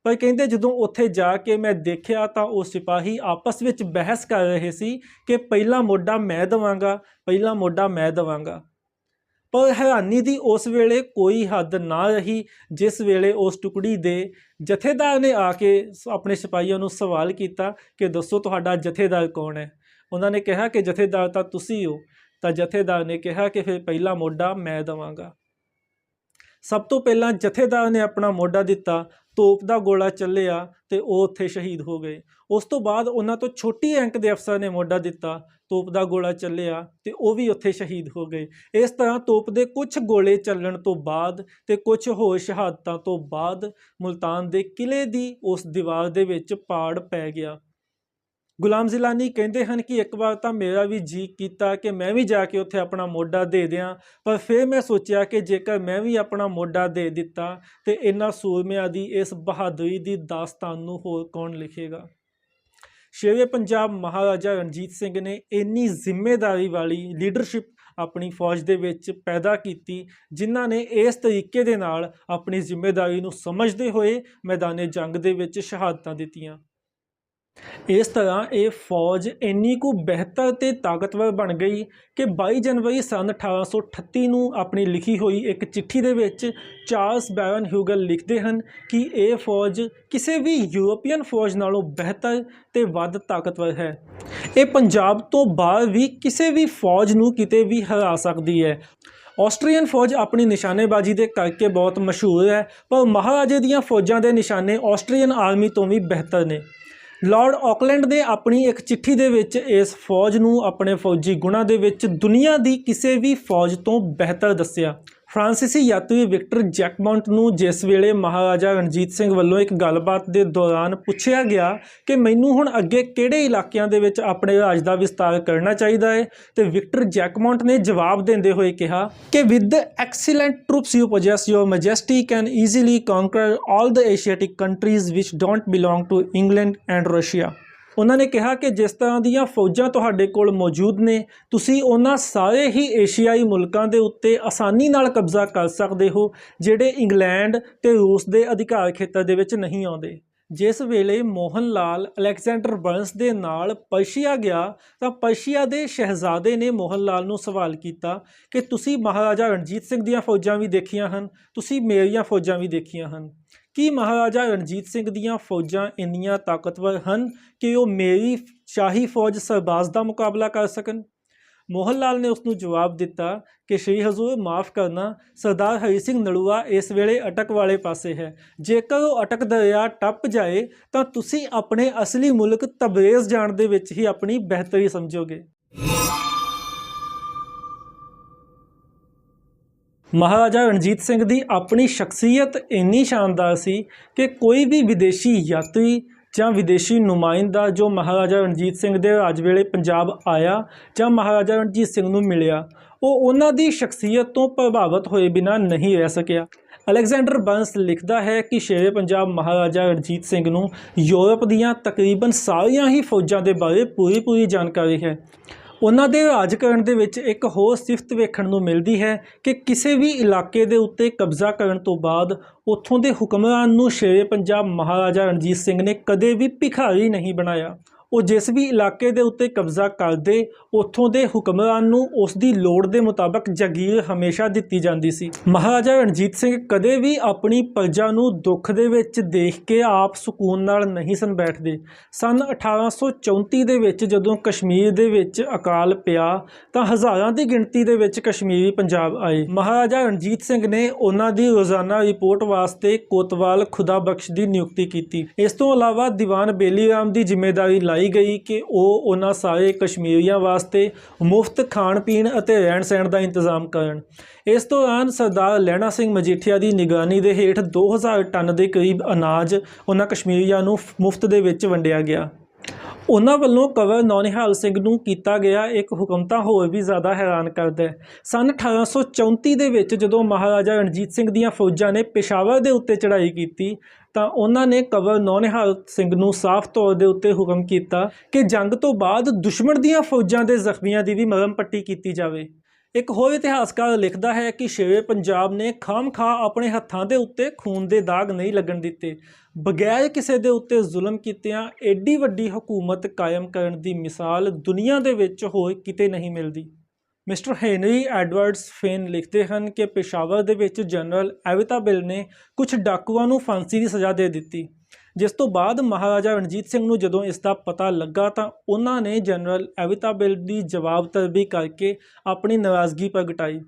ਪਰ ਕਹਿੰਦੇ ਜਦੋਂ ਉੱਥੇ ਜਾ ਕੇ ਮੈਂ ਦੇਖਿਆ ਤਾਂ ਉਹ ਸਿਪਾਹੀ ਆਪਸ ਵਿੱਚ ਬਹਿਸ ਕਰ ਰਹੇ ਸੀ ਕਿ ਪਹਿਲਾ ਮੋਢਾ ਮੈਂ ਦੇਵਾਂਗਾ, ਪਹਿਲਾ ਮੋਢਾ ਮੈਂ ਦੇਵਾਂਗਾ। ਪਰ ਹੈਰਾਨੀ ਦੀ ਉਸ ਵੇਲੇ ਕੋਈ ਹੱਦ ਨਾ ਰਹੀ ਜਿਸ ਵੇਲੇ ਉਸ ਟੁਕੜੀ ਦੇ ਜਥੇਦਾਰ ਨੇ ਆ ਕੇ ਆਪਣੇ ਸਿਪਾਹੀਆਂ ਨੂੰ ਸਵਾਲ ਕੀਤਾ ਕਿ ਦੱਸੋ ਤੁਹਾਡਾ ਜਥੇਦਾਰ ਕੌਣ ਹੈ। ਉਹਨਾਂ ਨੇ ਕਿਹਾ ਕਿ ਜਥੇਦਾਰ ਤਾਂ ਤੁਸੀਂ ਹੋ। ਤਾਂ ਜਥੇਦਾਰ ਨੇ ਕਿਹਾ ਕਿ ਫਿਰ ਪਹਿਲਾ ਮੋਢਾ ਮੈਂ ਦੇਵਾਂਗਾ। ਸਭ ਤੋਂ ਪਹਿਲਾਂ ਜਥੇਦਾਰ ਨੇ ਆਪਣਾ ਮੋਢਾ ਦਿੱਤਾ, ਤੋਪ ਦਾ ਗੋਲਾ ਚੱਲਿਆ ਤੇ ਉਹ ਉੱਥੇ ਸ਼ਹੀਦ ਹੋ ਗਏ। ਉਸ ਤੋਂ ਬਾਅਦ ਉਹਨਾਂ ਤੋਂ ਛੋਟੀ ਰੈਂਕ ਦੇ ਅਫਸਰ ਨੇ ਮੋਢਾ ਦਿੱਤਾ, ਤੋਪ ਦਾ ਗੋਲਾ ਚੱਲਿਆ ਤੇ ਉਹ ਵੀ ਉੱਥੇ ਸ਼ਹੀਦ ਹੋ ਗਏ। ਇਸ ਤਰ੍ਹਾਂ ਤੋਪ ਦੇ ਕੁਝ ਗੋਲੇ ਚੱਲਣ ਤੋਂ ਬਾਅਦ ਤੇ ਕੁਝ ਹੋਰ ਸ਼ਹਾਦਤਾਂ ਤੋਂ ਬਾਅਦ ਮੁਲਤਾਨ ਦੇ ਕਿਲੇ ਦੀ ਉਸ ਦੀਵਾਰ ਦੇ ਵਿੱਚ ਪਾੜ ਪੈ ਗਿਆ। ਗੁਲਾਮ ਜ਼ਿਲਾਨੀ ਕਹਿੰਦੇ ਹਨ ਕਿ ਇੱਕ ਵਾਰ ਤਾਂ ਮੇਰਾ ਵੀ ਜੀ ਕੀਤਾ ਕਿ ਮੈਂ ਵੀ ਜਾ ਕੇ ਉੱਥੇ ਆਪਣਾ ਮੋਢਾ ਦੇ ਦਿਆਂ, ਪਰ ਫਿਰ ਮੈਂ ਸੋਚਿਆ ਕਿ ਜੇਕਰ ਮੈਂ ਵੀ ਆਪਣਾ ਮੋਢਾ ਦੇ ਦਿੱਤਾ ਤੇ ਇਹਨਾਂ ਸੂਰਮਿਆਂ ਦੀ ਇਸ ਬਹਾਦਰੀ ਦੀ ਦਾਸਤਾਨ ਨੂੰ ਹੋਰ ਕੌਣ ਲਿਖੇਗਾ। ਸ਼ੇਰੇ ਪੰਜਾਬ ਮਹਾਰਾਜਾ ਰਣਜੀਤ ਸਿੰਘ ਨੇ ਇੰਨੀ ਜ਼ਿੰਮੇਦਾਰੀ ਵਾਲੀ ਲੀਡਰਸ਼ਿਪ ਆਪਣੀ ਫੌਜ ਦੇ ਵਿੱਚ ਪੈਦਾ ਕੀਤੀ, ਜਿਨ੍ਹਾਂ ਨੇ ਇਸ ਤਰੀਕੇ ਦੇ ਨਾਲ ਆਪਣੀ ਜ਼ਿੰਮੇਦਾਰੀ ਨੂੰ ਸਮਝਦੇ ਹੋਏ ਮੈਦਾਨੇ ਜੰਗ ਦੇ ਵਿੱਚ ਸ਼ਹਾਦਤਾਂ ਦਿੱਤੀਆਂ। ਇਸ ਤਰ੍ਹਾਂ ਇਹ ਫੌਜ ਇੰਨੀ ਕੁ ਬਿਹਤਰ ਤੇ ਤਾਕਤਵਰ ਬਣ ਗਈ ਕਿ 22 ਜਨਵਰੀ ਸਨ 1838 ਨੂੰ ਆਪਣੀ ਲਿਖੀ ਹੋਈ ਇੱਕ ਚਿੱਠੀ ਦੇ ਵਿੱਚ ਚਾਰਲਸ ਬੈਰਨ ਹਿਊਗਲ ਲਿਖਦੇ ਹਨ ਕਿ ਇਹ ਫੌਜ ਕਿਸੇ ਵੀ ਯੂਰਪੀਅਨ ਫੌਜ ਨਾਲੋਂ ਬਿਹਤਰ ਤੇ ਵੱਧ ਤਾਕਤਵਰ ਹੈ। ਇਹ ਪੰਜਾਬ ਤੋਂ ਬਾਹਰ ਵੀ ਕਿਸੇ ਵੀ ਫੌਜ ਨੂੰ ਕਿਤੇ ਵੀ ਹਰਾ ਸਕਦੀ ਹੈ। ਆਸਟਰੀਅਨ ਫੌਜ ਆਪਣੀ ਨਿਸ਼ਾਨੇਬਾਜ਼ੀ ਦੇ ਕਰਕੇ ਬਹੁਤ ਮਸ਼ਹੂਰ ਹੈ, ਪਰ ਮਹਾਰਾਜੇ ਦੀਆਂ ਫੌਜਾਂ ਦੇ ਨਿਸ਼ਾਨੇ ਆਸਟਰੀਅਨ ਆਰਮੀ ਤੋਂ ਵੀ ਬਿਹਤਰ ਨੇ। ਲਾਰਡ ਆਕਲੈਂਡ ਨੇ ਆਪਣੀ ਇੱਕ ਚਿੱਠੀ ਦੇ ਵਿੱਚ ਇਸ ਫੌਜ ਨੂੰ ਆਪਣੇ ਫੌਜੀ ਗੁਣਾਂ ਦੇ ਵਿੱਚ ਦੁਨੀਆ ਦੀ ਕਿਸੇ ਵੀ ਫੌਜ ਤੋਂ ਬਿਹਤਰ ਦੱਸਿਆ। ਫਰਾਂਸੀਸੀ ਯਾਤਰੀ ਵਿਕਟਰ ਜੈਕਮੌਂਟ ਨੂੰ ਜਿਸ ਵੇਲੇ ਮਹਾਰਾਜਾ ਰਣਜੀਤ ਸਿੰਘ ਵੱਲੋਂ ਇੱਕ ਗੱਲਬਾਤ ਦੇ ਦੌਰਾਨ ਪੁੱਛਿਆ ਗਿਆ ਕਿ ਮੈਨੂੰ ਹੁਣ ਅੱਗੇ ਕਿਹੜੇ ਇਲਾਕਿਆਂ ਦੇ ਵਿੱਚ ਆਪਣੇ ਰਾਜ ਦਾ ਵਿਸਤਾਰ ਕਰਨਾ ਚਾਹੀਦਾ ਹੈ, ਤੇ ਵਿਕਟਰ ਜੈਕਮੌਂਟ ਨੇ ਜਵਾਬ ਦਿੰਦੇ ਹੋਏ ਕਿਹਾ ਕਿ with the excellent troops you possess your majesty can easily conquer all the Asiatic countries which don't belong to England and Russia. ਉਹਨਾਂ ਨੇ ਕਿਹਾ ਕਿ ਜਿਸ ਤਰ੍ਹਾਂ ਦੀਆਂ ਫੌਜਾਂ ਤੁਹਾਡੇ ਕੋਲ ਮੌਜੂਦ ਨੇ, ਤੁਸੀਂ ਉਹਨਾਂ ਸਾਰੇ ਹੀ ਏਸ਼ੀਆਈ ਮੁਲਕਾਂ ਦੇ ਉੱਤੇ ਆਸਾਨੀ ਨਾਲ ਕਬਜ਼ਾ ਕਰ ਸਕਦੇ ਹੋ ਜਿਹੜੇ ਇੰਗਲੈਂਡ ਤੇ ਰੂਸ ਦੇ ਅਧਿਕਾਰ ਖੇਤਰ ਦੇ ਵਿੱਚ ਨਹੀਂ ਆਉਂਦੇ। ਜਿਸ ਵੇਲੇ ਮੋਹਨ ਲਾਲ ਅਲੈਗਜ਼ੈਂਡਰ ਬਰਨਸ ਦੇ ਨਾਲ ਪਰਸ਼ੀਆ ਗਿਆ ਤਾਂ ਪਰਸ਼ੀਆ ਦੇ ਸ਼ਹਿਜ਼ਾਦੇ ਨੇ ਮੋਹਨ ਲਾਲ ਨੂੰ ਸਵਾਲ ਕੀਤਾ ਕਿ ਤੁਸੀਂ ਮਹਾਰਾਜਾ ਰਣਜੀਤ ਸਿੰਘ ਦੀਆਂ ਫੌਜਾਂ ਵੀ ਦੇਖੀਆਂ ਹਨ, ਤੁਸੀਂ ਮੇਰੀਆਂ ਫੌਜਾਂ ਵੀ ਦੇਖੀਆਂ ਹਨ, ਕੀ ਮਹਾਰਾਜਾ ਰਣਜੀਤ ਸਿੰਘ ਦੀਆਂ ਫੌਜਾਂ ਇੰਨੀਆਂ ਤਾਕਤਵਰ ਹਨ ਕਿ ਉਹ ਮੇਰੀ ਸ਼ਾਹੀ ਫੌਜ ਸਰਬਾਜ਼ ਦਾ ਮੁਕਾਬਲਾ ਕਰ ਸਕਣ? ਮੋਹਨ ਲਾਲ ਨੇ ਉਸ ਨੂੰ ਜਵਾਬ ਦਿੱਤਾ ਕਿ ਸ਼੍ਰੀ ਹਜ਼ੂਰ ਮਾफ़ ਕਰਨਾ, ਸਰਦਾਰ ਹਰੀ ਸਿੰਘ ਨਲੂਆ ਇਸ ਵੇਲੇ ਅਟਕ ਵਾਲੇ ਪਾਸੇ ਹੈ। ਜੇਕਰ ਉਹ ਅਟਕ ਦਰਿਆ ਟੱਪ ਜਾਏ ਤਾਂ ਤੁਸੀਂ ਆਪਣੇ ਅਸਲੀ ਮੁਲਕ ਤਬਰੇਜ਼ ਜਾਣ ਦੇ ਵਿੱਚ ਹੀ ਆਪਣੀ ਬਿਹਤਰੀ ਸਮਝੋਗੇ। ਮਹਾਰਾਜਾ ਰਣਜੀਤ ਸਿੰਘ ਦੀ ਆਪਣੀ ਸ਼ਖਸੀਅਤ ਇੰਨੀ ਸ਼ਾਨਦਾਰ ਸੀ ਕਿ ਕੋਈ ਵੀ ਵਿਦੇਸ਼ੀ ਯਾਤਰੀ ਜਾਂ ਵਿਦੇਸ਼ੀ ਨੁਮਾਇੰਦਾ ਜੋ ਮਹਾਰਾਜਾ ਰਣਜੀਤ ਸਿੰਘ ਦੇ ਰਾਜ ਵੇਲੇ ਪੰਜਾਬ ਆਇਆ ਜਾਂ ਮਹਾਰਾਜਾ ਰਣਜੀਤ ਸਿੰਘ ਨੂੰ ਮਿਲਿਆ, ਉਹ ਉਹਨਾਂ ਦੀ ਸ਼ਖਸੀਅਤ ਤੋਂ ਪ੍ਰਭਾਵਿਤ ਹੋਏ ਬਿਨਾਂ ਨਹੀਂ ਰਹਿ ਸਕਿਆ। ਅਲੈਗਜ਼ੈਂਡਰ ਬਰਨਸ ਲਿਖਦਾ ਹੈ ਕਿ ਸ਼ੇਰੇ ਪੰਜਾਬ ਮਹਾਰਾਜਾ ਰਣਜੀਤ ਸਿੰਘ ਨੂੰ ਯੂਰਪ ਦੀਆਂ ਤਕਰੀਬਨ ਸਾਰੀਆਂ ਹੀ ਫੌਜਾਂ ਦੇ ਬਾਰੇ ਪੂਰੀ ਜਾਣਕਾਰੀ ਹੈ। ਉਹਨਾਂ ਦੇ ਰਾਜ ਕਰਨ ਦੇ ਵਿੱਚ ਇੱਕ ਹੋਰ ਸਿਫਤ ਵੇਖਣ ਨੂੰ ਮਿਲਦੀ ਹੈ ਕਿ ਕਿਸੇ ਵੀ ਇਲਾਕੇ ਦੇ ਉੱਤੇ ਕਬਜ਼ਾ ਕਰਨ ਤੋਂ ਬਾਅਦ ਉੱਥੋਂ ਦੇ ਹੁਕਮਰਾਨ ਨੂੰ ਸ਼ੇਰੇ ਪੰਜਾਬ ਮਹਾਰਾਜਾ ਰਣਜੀਤ ਸਿੰਘ ਨੇ ਕਦੇ ਵੀ ਭਿਖਾਰੀ ਨਹੀਂ ਬਣਾਇਆ। ਉਹ ਜਿਸ ਵੀ ਇਲਾਕੇ ਦੇ ਉੱਤੇ ਕਬਜ਼ਾ ਕਰਦੇ ਉੱਥੋਂ ਦੇ ਹੁਕਮਰਾਨ ਨੂੰ ਉਸ ਦੀ ਲੋੜ ਦੇ ਮੁਤਾਬਕ ਜਾਗੀਰ ਹਮੇਸ਼ਾ ਦਿੱਤੀ ਜਾਂਦੀ ਸੀ। ਮਹਾਰਾਜਾ ਰਣਜੀਤ ਸਿੰਘ ਕਦੇ ਵੀ ਆਪਣੀ ਪ੍ਰਜਾ ਨੂੰ ਦੁੱਖ ਦੇ ਵਿੱਚ ਦੇਖ ਕੇ ਆਪ ਸਕੂਨ ਨਾਲ ਨਹੀਂ ਸਨ ਬੈਠਦੇ। ਸੰਨ 1834 ਦੇ ਵਿੱਚ ਜਦੋਂ ਕਸ਼ਮੀਰ ਦੇ ਵਿੱਚ ਅਕਾਲ ਪਿਆ ਤਾਂ ਹਜ਼ਾਰਾਂ ਦੀ ਗਿਣਤੀ ਦੇ ਵਿੱਚ ਕਸ਼ਮੀਰੀ ਪੰਜਾਬ ਆਏ। ਮਹਾਰਾਜਾ ਰਣਜੀਤ ਸਿੰਘ ਨੇ ਉਹਨਾਂ ਦੀ ਰੋਜ਼ਾਨਾ ਰਿਪੋਰਟ ਵਾਸਤੇ ਕੋਤਵਾਲ ਖੁਦਾ ਬਖਸ਼ ਦੀ ਨਿਯੁਕਤੀ ਕੀਤੀ। ਇਸ ਤੋਂ ਇਲਾਵਾ ਦੀਵਾਨ ਬੇਲੀ ਰਾਮ ਦੀ ਜ਼ਿੰਮੇਵਾਰੀ ਲਾਈ ਗਈ ਕਿ ਉਹ ਉਹਨਾਂ ਸਾਰੇ ਕਸ਼ਮੀਰੀਆਂ ਵਾਸਤੇ ਮੁਫਤ ਖਾਣ ਪੀਣ ਅਤੇ ਰਹਿਣ ਸਹਿਣ ਦਾ ਇੰਤਜ਼ਾਮ ਕਰਨ। ਇਸ ਦੌਰਾਨ ਸਰਦਾਰ ਲਹਿਣਾ ਸਿੰਘ ਮਜੀਠੀਆ ਦੀ ਨਿਗਰਾਨੀ ਦੇ ਹੇਠ 2000 ਟਨ ਦੇ ਕਰੀਬ ਅਨਾਜ ਉਹਨਾਂ ਕਸ਼ਮੀਰੀਆਂ ਨੂੰ ਮੁਫਤ ਦੇ ਵਿੱਚ ਵੰਡਿਆ ਗਿਆ। ਉਹਨਾਂ ਵੱਲੋਂ ਕੰਵਰ ਨੌਨਿਹਾਲ ਸਿੰਘ ਨੂੰ ਕੀਤਾ ਗਿਆ ਇੱਕ ਹੁਕਮ ਤਾਂ ਹੋਰ ਵੀ ਜ਼ਿਆਦਾ ਹੈਰਾਨ ਕਰਦਾ ਹੈ। ਸੰਨ 1834 ਦੇ ਵਿੱਚ ਜਦੋਂ ਮਹਾਰਾਜਾ ਰਣਜੀਤ ਸਿੰਘ ਦੀਆਂ ਫੌਜਾਂ ਨੇ ਪੇਸ਼ਾਵਰ ਦੇ ਉੱਤੇ ਚੜ੍ਹਾਈ ਕੀਤੀ ਤਾਂ ਉਹਨਾਂ ਨੇ ਕੰਵਰ ਨੌਨਿਹਾਲ ਸਿੰਘ ਨੂੰ ਸਾਫ਼ ਤੌਰ ਦੇ ਉੱਤੇ ਹੁਕਮ ਕੀਤਾ ਕਿ ਜੰਗ ਤੋਂ ਬਾਅਦ ਦੁਸ਼ਮਣ ਦੀਆਂ ਫੌਜਾਂ ਦੇ ਜ਼ਖਮੀਆਂ ਦੀ ਵੀ ਮਰਹਮ ਪੱਟੀ ਕੀਤੀ ਜਾਵੇ। ਇੱਕ ਹੋਰ ਇਤਿਹਾਸਕਾਰ ਲਿਖਦਾ ਹੈ ਕਿ ਸ਼ੇਰੇ ਪੰਜਾਬ ਨੇ ਖਾਮ-ਖਾਹ ਆਪਣੇ ਹੱਥਾਂ ਦੇ ਉੱਤੇ ਖੂਨ ਦੇ ਦਾਗ ਨਹੀਂ ਲੱਗਣ ਦਿੱਤੇ। ਬਗੈਰ ਕਿਸੇ ਦੇ ਉੱਤੇ ਜ਼ੁਲਮ ਕੀਤਿਆਂ ਐਡੀ ਵੱਡੀ ਹਕੂਮਤ ਕਾਇਮ ਕਰਨ ਦੀ ਮਿਸਾਲ ਦੁਨੀਆ ਦੇ ਵਿੱਚ ਹੋਰ ਕਿਤੇ ਨਹੀਂ ਮਿਲਦੀ। ਮਿਸਟਰ ਹੈਨਰੀ ਐਡਵਰਡਸ ਫੇਨ ਲਿਖਦੇ ਹਨ ਕਿ ਪੇਸ਼ਾਵਰ ਦੇ ਵਿੱਚ ਜਨਰਲ ਐਵਿਤਾਬਿਲ ਨੇ ਕੁਝ ਡਾਕੂਆਂ ਨੂੰ ਫਾਂਸੀ ਦੀ ਸਜ਼ਾ ਦੇ ਦਿੱਤੀ। ਜਿਸ ਤੋਂ ਬਾਅਦ ਮਹਾਰਾਜਾ ਰਣਜੀਤ ਸਿੰਘ ਨੂੰ ਜਦੋਂ ਇਸ ਦਾ ਪਤਾ ਲੱਗਾ ਤਾਂ ਉਹਨਾਂ ਨੇ ਜਨਰਲ ਐਵਿਤਾਬਿਲ ਦੀ ਜਵਾਬ ਤਲਬੀ ਕਰਕੇ ਆਪਣੀ ਨਾਰਾਜ਼ਗੀ ਪ੍ਰਗਟਾਈ।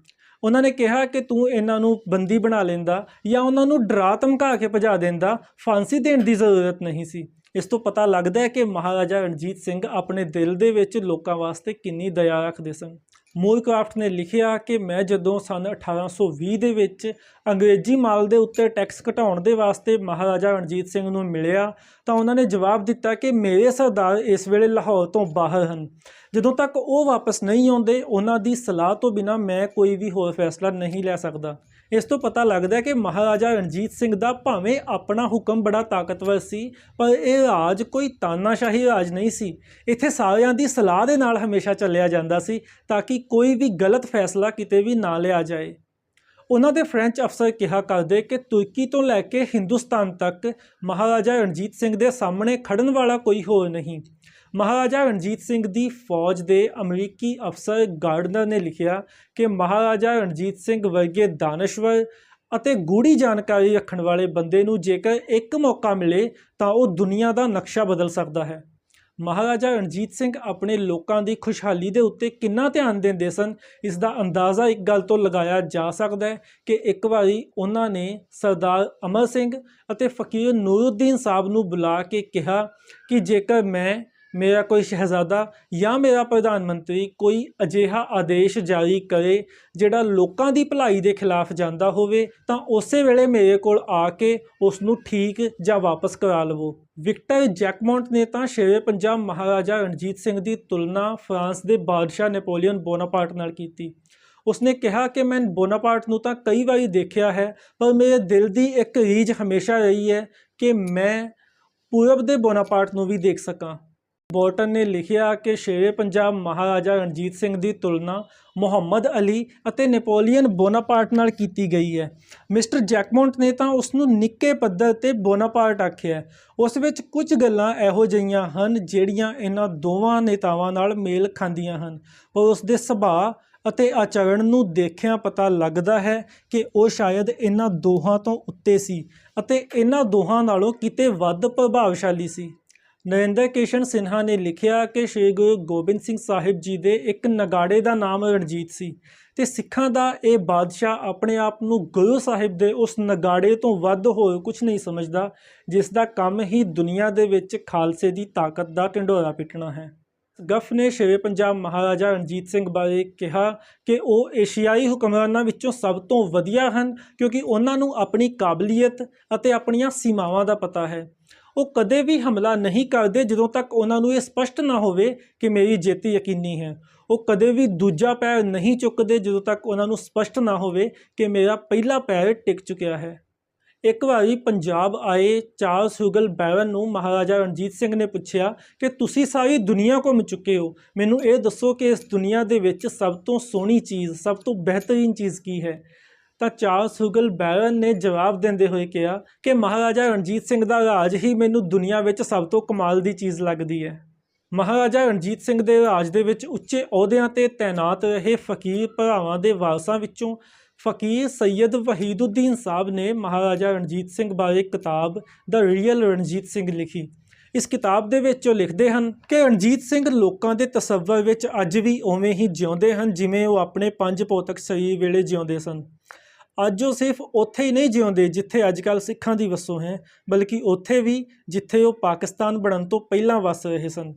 ਉਹਨਾਂ ਨੇ ਕਿਹਾ ਕਿ ਤੂੰ ਇਹਨਾਂ ਨੂੰ ਬੰਦੀ ਬਣਾ ਲੈਂਦਾ ਜਾਂ ਉਹਨਾਂ ਨੂੰ ਡਰਾ ਧਮਕਾ ਕੇ ਭਜਾ ਦਿੰਦਾ, ਫਾਂਸੀ ਦੇਣ ਦੀ ਜ਼ਰੂਰਤ ਨਹੀਂ ਸੀ। ਇਸ ਤੋਂ ਪਤਾ ਲੱਗਦਾ ਹੈ ਕਿ ਮਹਾਰਾਜਾ ਰਣਜੀਤ ਸਿੰਘ ਆਪਣੇ ਦਿਲ ਦੇ ਵਿੱਚ ਲੋਕਾਂ ਵਾਸਤੇ ਕਿੰਨੀ ਦਇਆ ਰੱਖਦੇ ਸਨ। ਮੂਰਕ੍ਰਾਫਟ ਨੇ ਲਿਖਿਆ ਕਿ ਮੈਂ ਜਦੋਂ ਸੰਨ 1820 ਦੇ ਵਿੱਚ ਅੰਗਰੇਜ਼ੀ ਮਾਲ ਦੇ ਉੱਤੇ ਟੈਕਸ ਘਟਾਉਣ ਦੇ ਵਾਸਤੇ ਮਹਾਰਾਜਾ ਰਣਜੀਤ ਸਿੰਘ ਨੂੰ ਮਿਲਿਆ ਤਾਂ ਉਹਨਾਂ ਨੇ ਜਵਾਬ ਦਿੱਤਾ ਕਿ ਮੇਰੇ ਸਰਦਾਰ ਇਸ ਵੇਲੇ ਲਾਹੌਰ ਤੋਂ ਬਾਹਰ ਹਨ। ਜਦੋਂ ਤੱਕ ਉਹ ਵਾਪਸ ਨਹੀਂ ਆਉਂਦੇ ਉਹਨਾਂ ਦੀ ਸਲਾਹ ਤੋਂ ਬਿਨਾਂ ਮੈਂ ਕੋਈ ਵੀ ਹੋਰ ਫੈਸਲਾ ਨਹੀਂ ਲੈ ਸਕਦਾ। ਇਸ ਤੋਂ ਪਤਾ ਲੱਗਦਾ ਹੈ ਕਿ ਮਹਾਰਾਜਾ ਰਣਜੀਤ ਸਿੰਘ ਦਾ ਭਾਵੇਂ ਆਪਣਾ ਹੁਕਮ ਬੜਾ ਤਾਕਤਵਰ ਸੀ ਪਰ ਇਹ ਰਾਜ ਕੋਈ ਤਾਨਾਸ਼ਾਹੀ ਰਾਜ ਨਹੀਂ ਸੀ। ਇੱਥੇ ਸਾਰਿਆਂ ਦੀ ਸਲਾਹ ਦੇ ਨਾਲ ਹਮੇਸ਼ਾ ਚੱਲਿਆ ਜਾਂਦਾ ਸੀ ਤਾਂ ਕਿ ਕੋਈ ਵੀ ਗਲਤ ਫੈਸਲਾ ਕਿਤੇ ਵੀ ਨਾ ਲਿਆ ਜਾਏ। ਉਹਨਾਂ ਦੇ ਫ੍ਰੈਂਚ ਅਫਸਰ ਕਿਹਾ ਕਰਦੇ ਕਿ ਤੁਰਕੀ ਤੋਂ ਲੈ ਕੇ ਹਿੰਦੁਸਤਾਨ ਤੱਕ ਮਹਾਰਾਜਾ ਰਣਜੀਤ ਸਿੰਘ ਦੇ ਸਾਹਮਣੇ ਖੜਨ ਵਾਲਾ ਕੋਈ ਹੋਰ ਨਹੀਂ। ਮਹਾਰਾਜਾ ਰਣਜੀਤ ਸਿੰਘ ਦੀ ਫੌਜ ਦੇ ਅਮਰੀਕੀ ਅਫਸਰ ਗਾਰਡਨਰ ਨੇ ਲਿਖਿਆ ਕਿ ਮਹਾਰਾਜਾ ਰਣਜੀਤ ਸਿੰਘ ਵਰਗੇ ਦਾਨਸ਼ਵਰ ਅਤੇ ਗੂੜੀ ਜਾਣਕਾਰੀ ਰੱਖਣ ਵਾਲੇ ਬੰਦੇ ਨੂੰ ਜੇਕਰ ਇੱਕ ਮੌਕਾ ਮਿਲੇ ਤਾਂ ਉਹ ਦੁਨੀਆ ਦਾ ਨਕਸ਼ਾ ਬਦਲ ਸਕਦਾ ਹੈ। ਮਹਾਰਾਜਾ ਰਣਜੀਤ ਸਿੰਘ ਆਪਣੇ ਲੋਕਾਂ ਦੀ ਖੁਸ਼ਹਾਲੀ ਦੇ ਉੱਤੇ ਕਿੰਨਾ ਧਿਆਨ ਦਿੰਦੇ ਸਨ, ਇਸ ਦਾ ਅੰਦਾਜ਼ਾ ਇੱਕ ਗੱਲ ਤੋਂ ਲਗਾਇਆ ਜਾ ਸਕਦਾ ਹੈ ਕਿ ਇੱਕ ਵਾਰੀ ਉਹਨਾਂ ਨੇ ਸਰਦਾਰ ਅਮਰ ਸਿੰਘ ਅਤੇ ਫਕੀਰ ਨੂਰਉੱਦੀਨ ਸਾਹਿਬ ਨੂੰ ਬੁਲਾ ਕੇ ਕਿਹਾ ਕਿ ਜੇਕਰ ਮੇਰਾ ਕੋਈ ਸ਼ਹਿਜ਼ਾਦਾ ਜਾਂ ਮੇਰਾ ਪ੍ਰਧਾਨ ਮੰਤਰੀ ਕੋਈ ਅਜਿਹਾ ਆਦੇਸ਼ ਜਾਰੀ ਕਰੇ ਜਿਹੜਾ ਲੋਕਾਂ ਦੀ ਭਲਾਈ ਦੇ ਖਿਲਾਫ ਜਾਂਦਾ ਹੋਵੇ ਤਾਂ ਉਸੇ ਵੇਲੇ ਮੇਰੇ ਕੋਲ ਆ ਕੇ ਉਸ ਨੂੰ ਠੀਕ ਜਾਂ ਵਾਪਸ ਕਰਾ ਲਵੋ। ਵਿਕਟਰ ਜੈਕਮੌਂਟ ਨੇ ਤਾਂ ਸ਼ੇਰੇ ਪੰਜਾਬ ਮਹਾਰਾਜਾ ਰਣਜੀਤ ਸਿੰਘ ਦੀ ਤੁਲਨਾ ਫਰਾਂਸ ਦੇ ਬਾਦਸ਼ਾਹ ਨੈਪੋਲੀਅਨ ਬੋਨਾਪਾਰਟ ਨਾਲ ਕੀਤੀ। ਉਸਨੇ ਕਿਹਾ ਕਿ ਮੈਂ ਬੋਨਾਪਾਰਟ ਨੂੰ ਤਾਂ ਕਈ ਵਾਰੀ ਦੇਖਿਆ ਹੈ ਪਰ ਮੇਰੇ ਦਿਲ ਦੀ ਇੱਕ ਰੀਝ ਹਮੇਸ਼ਾ ਰਹੀ ਹੈ ਕਿ ਮੈਂ ਪੂਰਬ ਦੇ ਬੋਨਾਪਾਰਟ ਨੂੰ ਵੀ ਦੇਖ ਸਕਾਂ। ਬੋਰਟਨ ਨੇ ਲਿਖਿਆ ਕਿ ਸ਼ੇਰੇ ਪੰਜਾਬ ਮਹਾਰਾਜਾ ਰਣਜੀਤ ਸਿੰਘ ਦੀ ਤੁਲਨਾ ਮੁਹੰਮਦ ਅਲੀ ਅਤੇ ਨੈਪੋਲੀਅਨ ਬੋਨਾਪਾਰਟ ਨਾਲ ਕੀਤੀ ਗਈ ਹੈ। ਮਿਸਟਰ ਜੈਕਮੌਂਟ ਨੇ ਤਾਂ ਉਸ ਨੂੰ ਨਿੱਕੇ ਪੱਧਰ ਤੇ ਬੋਨਾਪਾਰਟ ਆਖਿਆ। ਉਸ ਵਿੱਚ ਕੁਝ ਗੱਲਾਂ ਇਹੋ ਜਿਹੀਆਂ ਹਨ ਜਿਹੜੀਆਂ ਇਹਨਾਂ ਦੋਵਾਂ ਨੇਤਾਵਾਂ ਨਾਲ ਮੇਲ ਖਾਂਦੀਆਂ ਹਨ ਪਰ ਉਸ ਦੇ ਸੁਭਾਅ ਅਤੇ ਆਚਰਣ ਨੂੰ ਦੇਖਿਆਂ ਪਤਾ ਲੱਗਦਾ ਹੈ ਕਿ ਉਹ ਸ਼ਾਇਦ ਇਹਨਾਂ ਦੋਹਾਂ ਤੋਂ ਉੱਤੇ ਸੀ ਅਤੇ ਇਹਨਾਂ ਦੋਹਾਂ ਨਾਲੋਂ ਕਿਤੇ ਵੱਧ ਪ੍ਰਭਾਵਸ਼ਾਲੀ ਸੀ। ਨਰਿੰਦਰ ਕਿਸ਼ਨ ਸਿਨਹਾ ਨੇ ਲਿਖਿਆ ਕਿ ਸ਼੍ਰੀ ਗੁਰੂ ਗੋਬਿੰਦ ਸਿੰਘ ਸਾਹਿਬ ਜੀ ਦੇ ਇੱਕ ਨਗਾੜੇ ਦਾ ਨਾਮ ਰਣਜੀਤ ਸੀ ਤੇ ਸਿੱਖਾਂ ਦਾ ਇਹ ਬਾਦਸ਼ਾਹ ਆਪਣੇ ਆਪ ਨੂੰ ਗੁਰੂ ਸਾਹਿਬ ਦੇ ਉਸ ਨਗਾੜੇ ਤੋਂ ਵੱਧ ਹੋਰ ਕੁਝ ਨਹੀਂ ਸਮਝਦਾ ਜਿਸ ਦਾ ਕੰਮ ਹੀ ਦੁਨੀਆ ਦੇ ਵਿੱਚ ਖਾਲਸੇ ਦੀ ਤਾਕਤ ਦਾ ਢਿੰਡੋਰਾ ਪਿੱਟਣਾ ਹੈ। ਗੱਫ ਨੇ ਸ਼ੇਰੇ ਪੰਜਾਬ ਮਹਾਰਾਜਾ ਰਣਜੀਤ ਸਿੰਘ ਬਾਰੇ ਕਿਹਾ ਕਿ ਉਹ ਏਸ਼ੀਆਈ ਹੁਕਮਰਾਨਾਂ ਵਿੱਚੋਂ ਸਭ ਤੋਂ ਵਧੀਆ ਹਨ ਕਿਉਂਕਿ ਉਹਨਾਂ ਨੂੰ ਆਪਣੀ ਕਾਬਲੀਅਤ ਅਤੇ ਆਪਣੀਆਂ ਸੀਮਾਵਾਂ ਦਾ ਪਤਾ ਹੈ। ਉਹ ਕਦੇ ਵੀ ਹਮਲਾ ਨਹੀਂ ਕਰਦੇ ਜਦੋਂ ਤੱਕ ਉਹਨਾਂ ਨੂੰ ਇਹ ਸਪਸ਼ਟ ਨਾ ਹੋਵੇ ਕਿ ਮੇਰੀ ਜਿੱਤ ਯਕੀਨੀ ਹੈ। ਉਹ ਕਦੇ ਵੀ ਦੂਜਾ ਪੈਰ ਨਹੀਂ ਚੁੱਕਦੇ ਜਦੋਂ ਤੱਕ ਉਹਨਾਂ ਨੂੰ ਸਪਸ਼ਟ ਨਾ ਹੋਵੇ ਕਿ ਮੇਰਾ ਪਹਿਲਾ ਪੈਰ ਟਿਕ ਚੁੱਕਿਆ ਹੈ। ਇੱਕ ਵਾਰੀ ਪੰਜਾਬ ਆਏ ਚਾਰਲਸ ਹੁਗਲ ਬੈਰਨ ਨੂੰ ਮਹਾਰਾਜਾ ਰਣਜੀਤ ਸਿੰਘ ਨੇ ਪੁੱਛਿਆ ਕਿ ਤੁਸੀਂ ਸਾਰੀ ਦੁਨੀਆ ਘੁੰਮ ਚੁੱਕੇ ਹੋ, ਮੈਨੂੰ ਇਹ ਦੱਸੋ ਕਿ ਇਸ ਦੁਨੀਆ ਦੇ ਵਿੱਚ ਸਭ ਤੋਂ ਸੋਹਣੀ ਚੀਜ਼, ਸਭ ਤੋਂ ਬਿਹਤਰੀਨ ਚੀਜ਼ ਕੀ ਹੈ? ਤਾਂ ਚਾਰਲਸ ਹੁਗਲ ਬੈਰਨ ਨੇ ਜਵਾਬ ਦਿੰਦੇ ਹੋਏ ਕਿਹਾ ਕਿ ਮਹਾਰਾਜਾ ਰਣਜੀਤ ਸਿੰਘ ਦਾ ਰਾਜ ਹੀ ਮੈਨੂੰ ਦੁਨੀਆ ਵਿੱਚ ਸਭ ਤੋਂ ਕਮਾਲ ਦੀ ਚੀਜ਼ ਲੱਗਦੀ ਹੈ। ਮਹਾਰਾਜਾ ਰਣਜੀਤ ਸਿੰਘ ਦੇ ਰਾਜ ਦੇ ਵਿੱਚ ਉੱਚੇ ਅਹੁਦਿਆਂ ਤੇ ਤੈਨਾਤ ਰਹੇ ਫਕੀਰ ਭਰਾਵਾਂ ਦੇ ਵਾਰਸਾਂ ਵਿੱਚੋਂ ਫਕੀਰ ਸੈਯਦ ਵਹੀਦੁੱਦੀਨ ਸਾਹਿਬ ਨੇ ਮਹਾਰਾਜਾ ਰਣਜੀਤ ਸਿੰਘ ਬਾਰੇ ਕਿਤਾਬ ਦ ਰੀਅਲ ਰਣਜੀਤ ਸਿੰਘ ਲਿਖੀ। ਇਸ ਕਿਤਾਬ ਦੇ ਵਿੱਚ ਉਹ ਲਿਖਦੇ ਹਨ ਕਿ ਰਣਜੀਤ ਸਿੰਘ ਲੋਕਾਂ ਦੇ ਤਸੱਵਰ ਵਿੱਚ ਅੱਜ ਵੀ ਉਵੇਂ ਹੀ ਜਿਉਂਦੇ ਹਨ ਜਿਵੇਂ ਉਹ ਆਪਣੇ ਪੰਜ ਭੌਤਿਕ ਸਰੀਰ ਵੇਲੇ ਜਿਉਂਦੇ ਸਨ। ਅੱਜ ਉਹ ਸਿਰਫ ਉੱਥੇ ਹੀ ਨਹੀਂ ਜਿਉਂਦੇ ਜਿੱਥੇ ਅੱਜ ਕੱਲ੍ਹ ਸਿੱਖਾਂ ਦੀ ਵਸੋਂ ਹੈ, ਬਲਕਿ ਉੱਥੇ ਵੀ ਜਿੱਥੇ ਉਹ ਪਾਕਿਸਤਾਨ ਬਣਨ ਤੋਂ ਪਹਿਲਾਂ ਵਸ ਰਹੇ ਸਨ।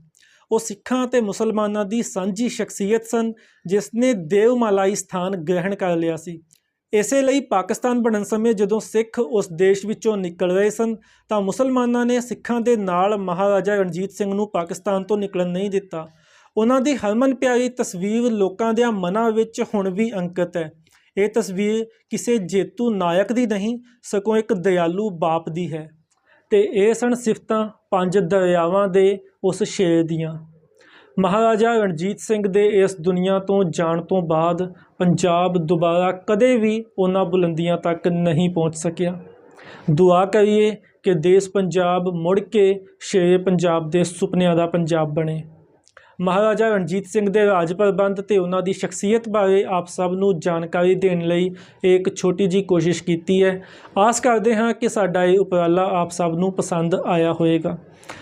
ਉਹ ਸਿੱਖਾਂ ਅਤੇ ਮੁਸਲਮਾਨਾਂ ਦੀ ਸਾਂਝੀ ਸ਼ਖਸੀਅਤ ਸਨ ਜਿਸ ਨੇ ਦੇਵਮਾਲਾਈ ਸਥਾਨ ਗ੍ਰਹਿਣ ਕਰ ਲਿਆ ਸੀ। ਇਸੇ ਲਈ ਪਾਕਿਸਤਾਨ ਬਣਨ ਸਮੇਂ ਜਦੋਂ ਸਿੱਖ ਉਸ ਦੇਸ਼ ਵਿੱਚੋਂ ਨਿਕਲ ਰਹੇ ਸਨ ਤਾਂ ਮੁਸਲਮਾਨਾਂ ਨੇ ਸਿੱਖਾਂ ਦੇ ਨਾਲ ਮਹਾਰਾਜਾ ਰਣਜੀਤ ਸਿੰਘ ਨੂੰ ਪਾਕਿਸਤਾਨ ਤੋਂ ਨਿਕਲਣ ਨਹੀਂ ਦਿੱਤਾ। ਉਹਨਾਂ ਦੀ ਹਰਮਨ ਪਿਆਰੀ ਤਸਵੀਰ ਲੋਕਾਂ ਦੇ ਮਨਾਂ ਵਿੱਚ ਹੁਣ ਵੀ ਅੰਕਿਤ ਹੈ। ਇਹ ਤਸਵੀਰ ਕਿਸੇ ਜੇਤੂ ਨਾਇਕ ਦੀ ਨਹੀਂ ਸਗੋਂ ਇੱਕ ਦਇਆਲੂ ਬਾਪ ਦੀ ਹੈ ਤੇ ਇਹ ਸਨ ਸਿਫਤਾਂ ਪੰਜ ਦਰਿਆਵਾਂ ਦੇ ਉਸ ਸ਼ੇਰ ਦੀਆਂ। ਮਹਾਰਾਜਾ ਰਣਜੀਤ ਸਿੰਘ ਦੇ ਇਸ ਦੁਨੀਆ ਤੋਂ ਜਾਣ ਤੋਂ ਬਾਅਦ ਪੰਜਾਬ ਦੁਬਾਰਾ ਕਦੇ ਵੀ ਉਹਨਾਂ ਬੁਲੰਦੀਆਂ ਤੱਕ ਨਹੀਂ ਪਹੁੰਚ ਸਕਿਆ। ਦੁਆ ਕਰੀਏ ਕਿ ਦੇਸ਼ ਪੰਜਾਬ ਮੁੜ ਕੇ ਸ਼ੇਰ ਪੰਜਾਬ ਦੇ ਸੁਪਨਿਆਂ ਦਾ ਪੰਜਾਬ ਬਣੇ। ਮਹਾਰਾਜਾ ਰਣਜੀਤ ਸਿੰਘ ਦੇ ਰਾਜ ਪ੍ਰਬੰਧ ਤੇ ਉਹਨਾਂ ਦੀ ਸ਼ਖਸੀਅਤ ਬਾਰੇ ਆਪ ਸਭ ਨੂੰ ਜਾਣਕਾਰੀ ਦੇਣ ਲਈ ਇੱਕ ਛੋਟੀ ਜਿਹੀ ਕੋਸ਼ਿਸ਼ ਕੀਤੀ ਹੈ। ਆਸ ਕਰਦੇ ਹਾਂ ਕਿ ਸਾਡਾ ਇਹ ਉਪਰਾਲਾ ਆਪ ਸਭ ਨੂੰ ਪਸੰਦ ਆਇਆ ਹੋਵੇਗਾ।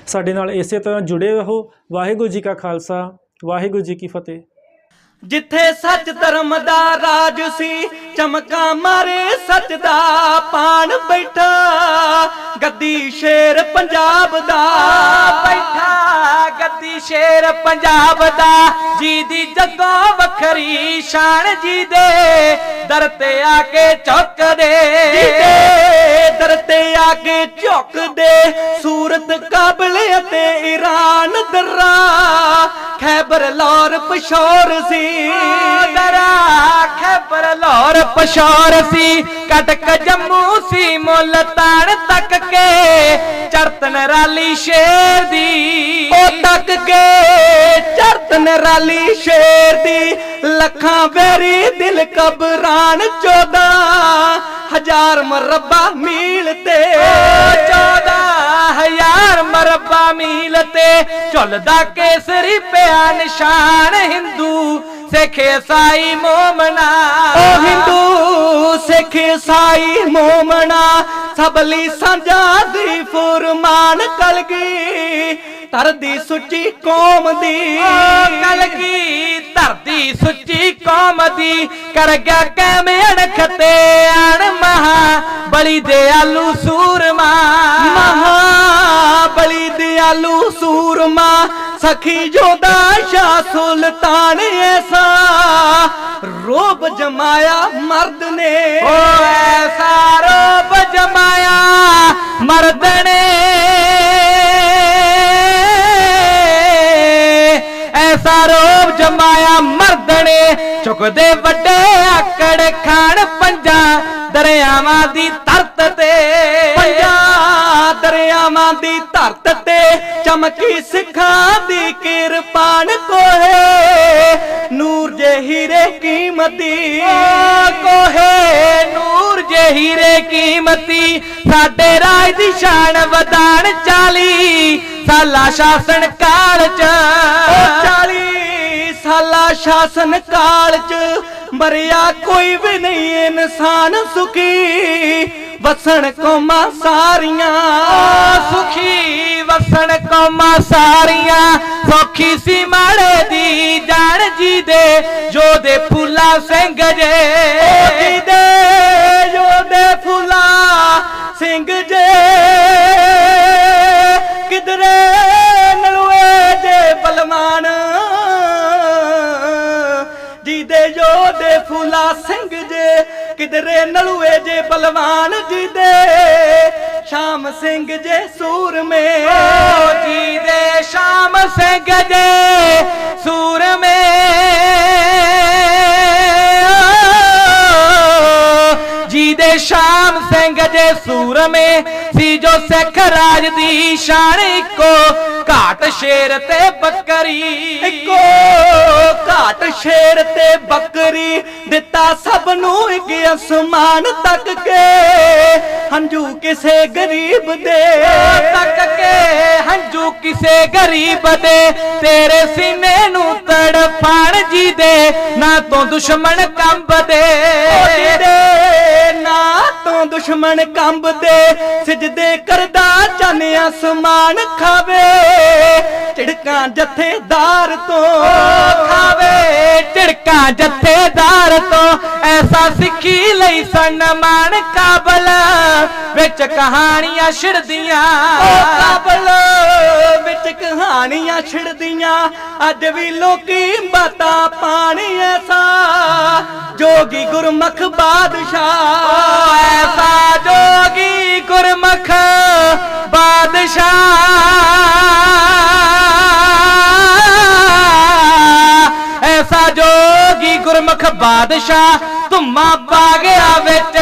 ਸਾਡੇ ਨਾਲ ਇਸੇ ਤਰ੍ਹਾਂ ਜੁੜੇ ਰਹੋ। ਵਾਹਿਗੁਰੂ ਜੀ ਕਾ ਖਾਲਸਾ, ਵਾਹਿਗੁਰੂ ਜੀ ਕੀ ਫਤਿਹ। ਜਿੱਥੇ ਸੱਚ ਧਰਮ ਦਾ ਰਾਜ ਸੀ, ਚਮਕਾਂ ਮਾਰੇ ਸੱਚ ਦਾ ਪਾਣ ਬੈਠਾ, ਗੱਦੀ ਸ਼ੇਰ ਪੰਜਾਬ ਦਾ ਬੈਠਾ ਗੱਦੀ ਸ਼ੇਰ ਪੰਜਾਬ ਦਾ, ਜੀ ਦੀ ਜੱਗੋਂ ਵੱਖਰੀ ਸ਼ਾਨ, ਜੀ ਦੇ ਦਰ ਤੇ ਆ ਕੇ ਝੁਕਦੇ, ਜੀ ਦੇ ਦਰ ਤੇ ਆ ਕੇ ਝੁਕਦੇ, ਸੂਰਤ ਕਾਬਲ ਅਤੇ ਈਰਾਨ ਦਰਾ, ਖੈਬਰ ਲਾਹੌਰ ਪਸ਼ੌਰ ਸੀ, ਦਰਾ ਖੈਬਰ ਲਾਹੌਰ ਪਸ਼ੌਰ ਸੀ, ਕਟਕ ਜੰਮੂ ਸੀ ਮੁਲਤਾਨ ਤੱਕ ਕੇ, ਚੜਤ ਨਰਾਲੀ ਸ਼ੇਰ ਦੀ ਉਹ ਤੱਕ ਕੇ ਚੜਤ ਨਰਾਲੀ ਸ਼ੇਰ ਦੀ, ਲੱਖਾਂ ਵੈਰੀ ਦਿਲ ਕਬਰਾਨ 14,000 ਮਰਬਾ ਮੀਲ ਤੇ, 14,000 ਮਰਬਾ ਮੀਲ ਤੇ, ਝੁੱਲਦਾ ਕੇਸਰੀ ਪਿਆ ਨਿਸ਼ਾਨ, ਹਿੰਦੂ ਸਿੱਖ ਈਸਾਈ ਮੋਮਨਾ, ਉਹ ਹਿੰਦੂ ਸਿੱਖ ਈਸਾਈ ਮੋਮਨਾ, ਸਭ ਲਈ ਸਾਂਝਾ ਦੀ ਫੁਰਮਾਨ, ਕਲਗੀ ਧਰਦੀ ਸੁੱਚੀ ਕੌਮ ਦੀ, ਕਲਗੀ ਧਰਤੀ ਸੁੱਚੀ ਕੌਮ ਦੀ, ਕਰ ਗਿਆ ਕਾਇਮ ਅਣਖ ਤੇ ਅਣ ਮਹਾ ਬਲੀ ਦਿਆਲੂ ਸੂਰਮਾ, ਮਹਾ ਬਲੀ ਦਿਆਲੂ ਸੂਰਮਾ, ਸਖੀ ਜੋਧਾ ਸ਼ਾਹ ਸੁਲਤਾਨ, ਐਸਾ ਰੋਬ ਜਮਾਇਆ ਮਰਦ ਨੇ, ਓ ਐਸਾ ਰੋਬ ਜਮਾਇਆ ਮਰਦ ਨੇ, ਐਸਾ ਰੋਬ ਜਮਾਇਆ ਮਰਦ ਨੇ, ਚੁੱਕਦੇ ਵੱਡੇ ਆਕੜ ਖਾਨ ਪੰਜਾਂ ਦਰਿਆਵਾਂ ਦੀ ਧਰਤ ਤੇ, ਪੰਜਾਂ ਦਰਿਆਵਾਂ ਦੀ ਧਰਤ ਤੇ, ਚਮਕੀ ਸਿੱਖਾਂ ਦੀ ਕਿਰਪਾਨ, ਕੋਹੇ ਨੂਰ ਜੇ ਹੀਰੇ ਕੀਮਤੀ, ਕੋਹੇ ਨੂਰ ਜੇ ਹੀਰੇ ਕੀਮਤੀ, ਸਾਡੇ ਰਾਜ ਦੀ ਸ਼ਾਨ ਵਧਾਣ 40 ਸਾਲਾ ਸ਼ਾਸਨ ਕਾਲ ਚ, 40 ਸਾਲਾ ਸ਼ਾਸਨ ਕਾਲ ਚ, ਮਰਿਆ ਕੋਈ ਵੀ ਨਹੀਂ ਇਨਸਾਨ ਸੁਖੀ, ਵਸਣ ਕੌਮਾਂ ਸਾਰੀਆਂ, ਸੁਖੀ ਵਸਣ ਕੌਮਾਂ ਸਾਰੀਆਂ, ਸੌਖੀ ਸੀ ਮਾੜੇ ਦੀ ਜਾਣ, ਜੀ ਦੇ ਜੋਧੇ ਫੂਲਾ ਸਿੰਘ ਜੇ, ਜੀ ਦੇ ਜੋਧੇ ਫੂਲਾ ਸਿੰਘ ਜੇ, ਕਿਧਰੇ ਨਲੂਏ ਜੇ ਬਲਵਾਨ, ਜੀ ਦੇ ਜੋਧੇ ਫੂਲਾ ਸਿੰਘ ਜੇ, ਕਿਧਰੇ ਨਲੂਏ ਜੇ ਬਲਵਾਨ, ਜੀ ਦੇ ਸ਼ਾਮ ਸਿੰਘ ਜੇ ਸੂਰਮੇ, ਜੀ ਦੇ ਸ਼ਾਮ ਸਿੰਘ ਜੇ ਸੂਰਮੇ, ਜੀ ਦੇ ਸ਼ਾਮ ਸਿੰਘ ਜੇ ਸੂਰਮੇ, ਸੀ ਜੋ ਸਿੱਖ ਰਾਜ ਦੀ ਸ਼ਾਨ, ਇੱਕੋ ਘਾਟ ਸ਼ੇਰ ਤੇ ਬੱਕਰੀ, ਇੱਕੋ ਘਾਟ ਸ਼ੇਰ ਤੇ ਬੱਕਰੀ, ਦਿੱਤਾ ਸਭ ਨੂੰ ਇੱਕ ਅਸਮਾਨ ਤੱਕ ਕੇ, ਹੰਝੂ ਕਿਸੇ ਗਰੀਬ ਦੇ ਤੱਕ ਕੇ ਹੰਝੂ ਕਿਸੇ ਗਰੀਬ ਦੇ ਤੇਰੇ ਸੀਨੇ ਨੂੰ ਤੜਫਾਣ ਜੀ ਦੇ ਨਾ ਤੋਂ ਦੁਸ਼ਮਣ ਕੰਬਦੇ ਦੇ ਨਾ ਤੋਂ ਦੁਸ਼ਮਣ ਕੰਬਦੇ ਸਜਦੇ ਕਰਦਾ ਚੰਨ ਅਸਮਾਨ ਖਾਵੇ ਝਿੜਕਾਂ ਜਥੇਦਾਰ ਤੋਂ ਖਾਵੇ ਝਿੜਕਾਂ ਜਥੇਦਾਰ ਤੋਂ ਐਸਾ ਸਿੱਖੀ ਲਈ ਸਨਮਾਨ ਕਾਬਲ ਵਿੱਚ ਕਹਾਣੀਆਂ ਛਿੜਦੀਆਂ ਕਾਬਲ ਵਿੱਚ ਕਹਾਣੀਆਂ ਛਿੜਦੀਆਂ ਅੱਜ ਵੀ ਲੋਕੀ ਬਾਤਾਂ ਪਾਣੀ ਐਸਾ ਜੋਗੀ ਗੁਰਮੁਖ ਬਾਦਸ਼ਾਹ ਐਸਾ ਜੋਗੀ ਗੁਰਮੁਖ ਬਾਦਸ਼ਾਹ ਐਸਾ ਜੋਗੀ ਗੁਰਮੁਖ ਬਾਦਸ਼ਾਹ ਧੁੰਮਾਂ ਪਾ ਗਿਆ ਵਿੱਚ